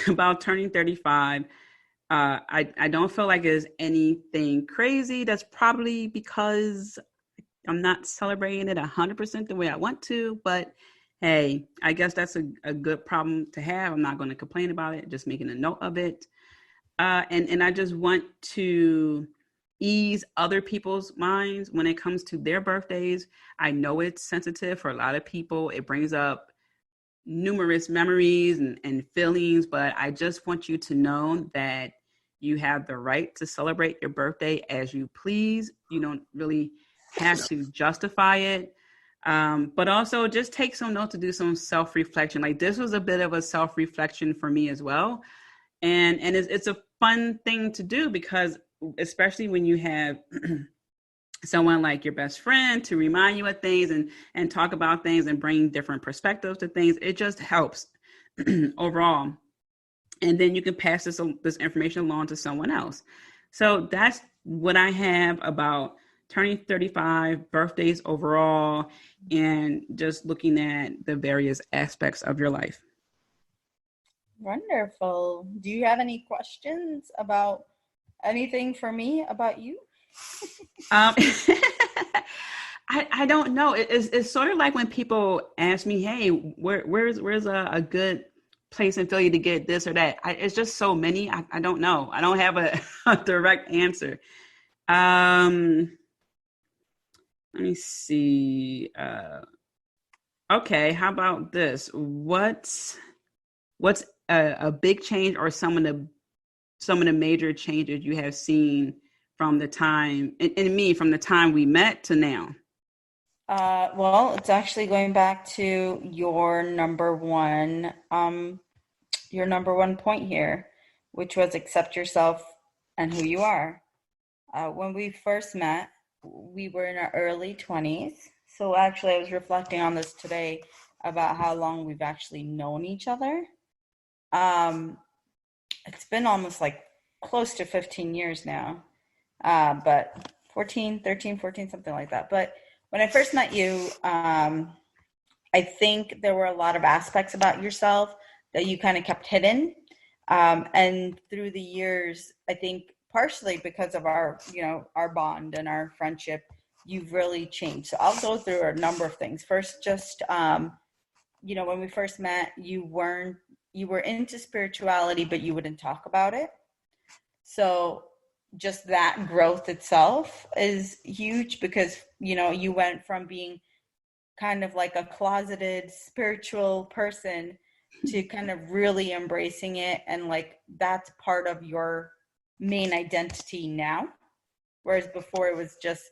About turning 35, I don't feel like there's anything crazy. That's probably because I'm not celebrating it 100% the way I want to. But, hey, I guess that's a good problem to have. I'm not going to complain about it, just making a note of it. And I just want to ease other people's minds when it comes to their birthdays. I know it's sensitive for a lot of people. It brings up numerous memories and feelings, but I just want you to know that you have the right to celebrate your birthday as you please. You don't really have to justify it. But also just take some note to do some self-reflection. Like, this was a bit of a self-reflection for me as well. And it's a fun thing to do, because especially when you have someone like your best friend to remind you of things and talk about things and bring different perspectives to things, it just helps overall. And then you can pass this information along to someone else. So that's what I have about turning 35, birthdays overall, and just looking at the various aspects of your life. Wonderful. Do you have any questions about anything for me about you? Um, I don't know. It's sort of like when people ask me, "Hey, where's a good place in Philly to get this or that?" It's just so many. I don't know. I don't have a direct answer. Um, Let me see. Okay, how about this? What's a big change or some of the major changes you have seen from the time in me from the time we met to now? Well, it's actually going back to your number one point here, which was accept yourself and who you are. When we first met, we were in our early 20s. So actually, I was reflecting on this today about how long we've actually known each other. Um, it's been almost like close to 15 years now, but 14, 13, 14, something like that. But when I first met you, I think there were a lot of aspects about yourself that you kind of kept hidden. And through the years, I think partially because of our bond and our friendship, you've really changed. So I'll go through a number of things. First, just, when we first met, you were into spirituality, but you wouldn't talk about it. So just that growth itself is huge because, you went from being kind of like a closeted spiritual person to kind of really embracing it, and like that's part of your main identity now, whereas before it was just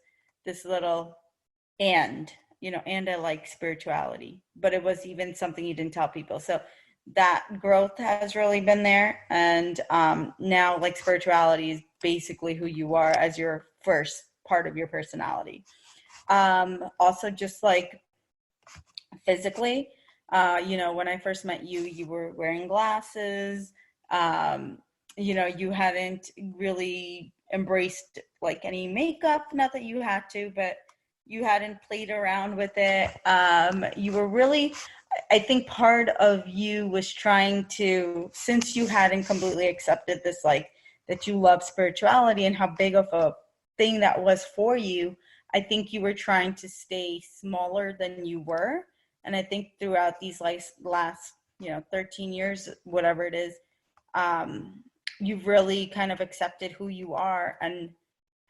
this little and I like spirituality, but it was even something you didn't tell people. So that growth has really been there, and now like spirituality is basically who you are as your first part of your personality. Also just like physically. When I first met you, you were wearing glasses. You hadn't really embraced like any makeup. Not that you had to, but you hadn't played around with it. You were really, I think part of you was trying to, since you hadn't completely accepted this, like that you love spirituality and how big of a thing that was for you, I think you were trying to stay smaller than you were. And I think throughout these last 13 years, whatever it is, you've really kind of accepted who you are and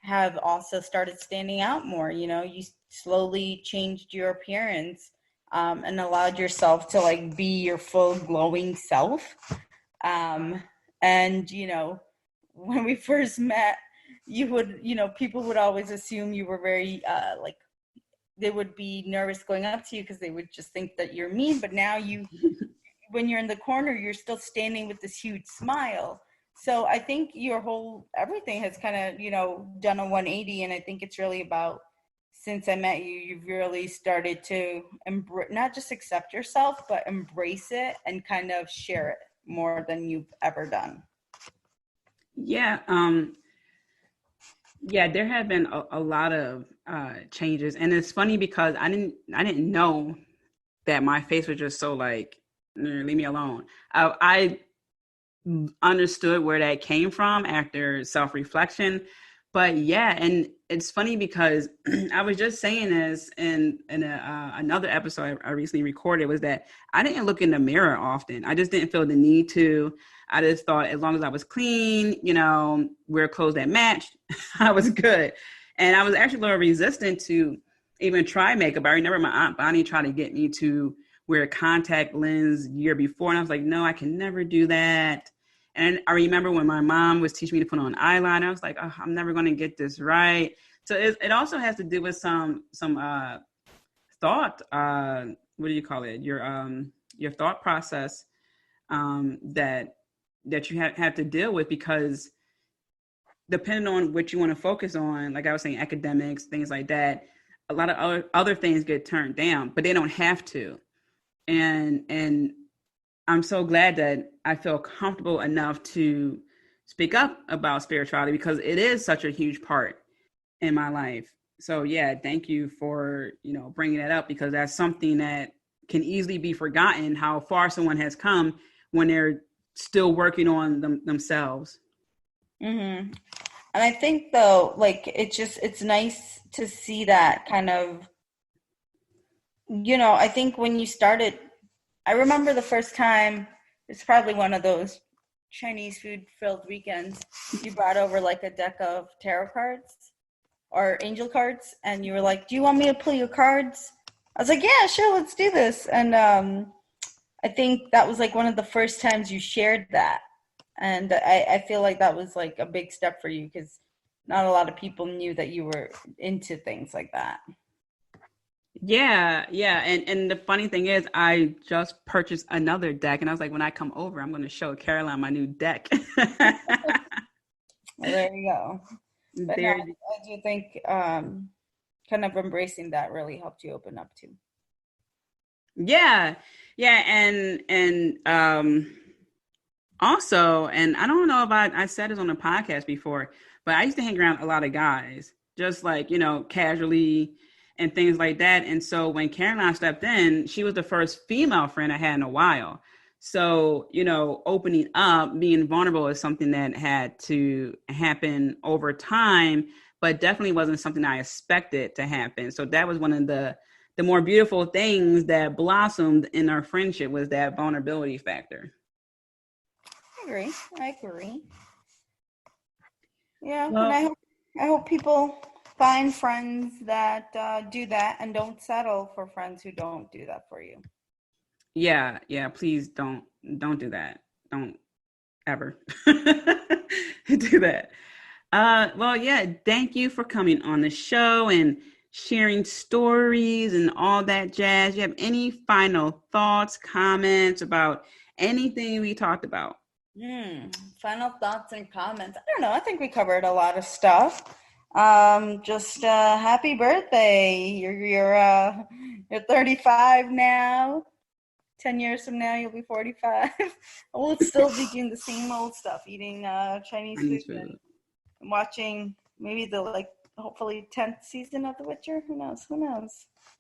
have also started standing out more. You slowly changed your appearance, and allowed yourself to like be your full glowing self. And when we first met, you would, people would always assume you were very like, they would be nervous going up to you because they would just think that you're mean. But now when you're in the corner, you're still standing with this huge smile. So I think everything has kind of, done a 180. And I think it's really about, since I met you, you've really started to not just accept yourself, but embrace it and kind of share it more than you've ever done. Yeah. Yeah, there have been a lot of changes, and it's funny because I didn't know that my face was just so like, leave me alone. I understood where that came from after self-reflection. But yeah, and it's funny because I was just saying this in another episode I recently recorded, was that I didn't look in the mirror often. I just didn't feel the need to. I just thought as long as I was clean, wear clothes that matched, I was good. And I was actually a little resistant to even try makeup. I remember my Aunt Bonnie tried to get me to wear a contact lens year before, and I was like, no, I can never do that. And I remember when my mom was teaching me to put on eyeliner, I was like, oh, I'm never going to get this right. So it also has to do with some thought. What do you call it? Your thought process that you have to deal with, because depending on what you want to focus on, like I was saying, academics, things like that, a lot of other things get turned down, but they don't have to. And I'm so glad that I feel comfortable enough to speak up about spirituality, because it is such a huge part in my life. So yeah, thank you for, bringing that up, because that's something that can easily be forgotten, how far someone has come when they're still working on themselves. Mm-hmm. And I think though, like, it's nice to see that kind of, I think when you started, I remember the first time, it's probably one of those Chinese food filled weekends, you brought over like a deck of tarot cards or angel cards, and you were like, do you want me to pull your cards? I was like, yeah, sure, let's do this. And I think that was like one of the first times you shared that. And I feel like that was like a big step for you, because not a lot of people knew that you were into things like that. Yeah. And the funny thing is, I just purchased another deck, and I was like, when I come over, I'm going to show Caroline my new deck. Well, there you go. But no, I do think kind of embracing that really helped you open up too. Yeah. And also, and I don't know if I said this on a podcast before, but I used to hang around a lot of guys, just like, casually and things like that. And so when Caroline stepped in, she was the first female friend I had in a while. So, opening up, being vulnerable is something that had to happen over time, but definitely wasn't something I expected to happen. So that was one of the more beautiful things that blossomed in our friendship, was that vulnerability factor. I agree. Yeah, well, and I hope people find friends that do that and don't settle for friends who don't do that for you. Yeah, please don't do that. Don't ever do that. Well, yeah, thank you for coming on the show and sharing stories and all that jazz. You have any final thoughts, comments about anything we talked about? Final thoughts and comments. I don't know. I think we covered a lot of stuff. Just happy birthday. You're 35 now. 10 years from now, you'll be 45. We'll still be doing the same old stuff, eating Chinese food. And watching maybe the hopefully 10th season of The Witcher. Who knows?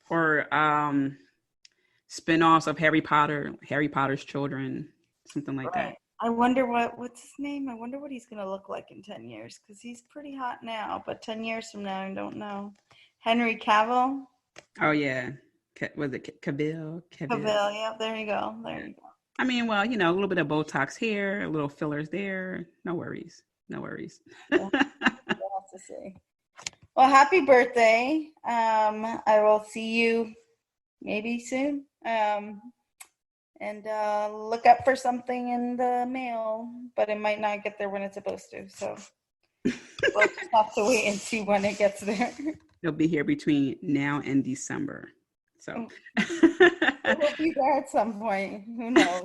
Or spin-offs of Harry Potter's children, something like that. I wonder what's his name? I wonder what he's going to look like in 10 years, because he's pretty hot now, but 10 years from now, I don't know. Henry Cavill? Oh, yeah. Was it Cavill? Cavill, yeah, there you go. I mean, well, a little bit of Botox here, a little fillers there. No worries. Yeah, we'll have to see. Well, happy birthday. I will see you maybe soon. And look up for something in the mail, but it might not get there when it's supposed to. So we'll just have to wait and see when it gets there. It'll be here between now and December. So it will be there at some point. Who knows?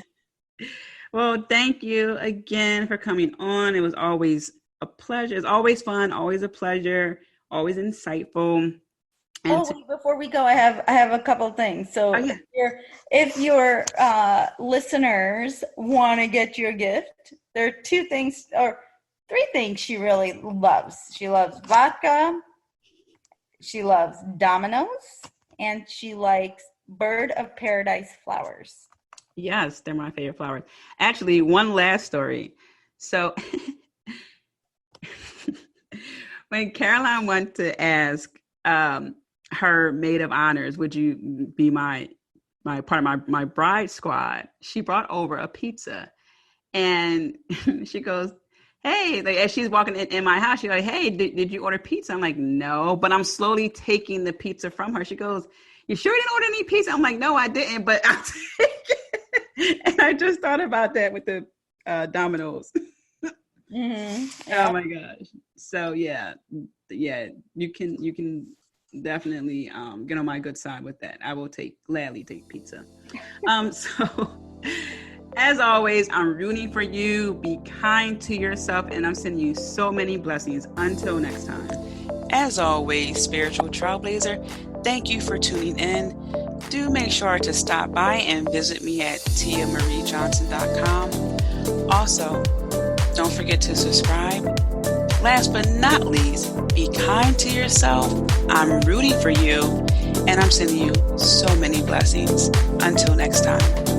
Well, thank you again for coming on. It was always a pleasure. It's always fun, always a pleasure, always insightful. And before we go, I have a couple of things. So if your listeners want to get you a gift, there are 2 things or 3 things she really loves. She loves vodka, she loves Domino's, and she likes Bird of Paradise flowers. Yes, they're my favorite flowers. Actually, one last story. So when Caroline went to ask her maid of honors, would you be my part of my bride squad, she brought over a pizza, and she goes, hey, as she's walking in my house, she's like, hey, did you order pizza? I'm like, no, but I'm slowly taking the pizza from her. She goes, you sure you didn't order any pizza? I'm like, no, I didn't, but I'll take it. And I just thought about that with the Domino's. Mm-hmm. Yeah. Oh my gosh. So yeah, you can definitely get on my good side with that. I will gladly take pizza. So as always, I'm rooting for you. Be kind to yourself, and I'm sending you so many blessings. Until next time. As always, Spiritual Trailblazer, thank you for tuning in. Do make sure to stop by and visit me at tiamariejohnson.com. Also, don't forget to subscribe. Last but not least, be kind to yourself. I'm rooting for you, and I'm sending you so many blessings. Until next time.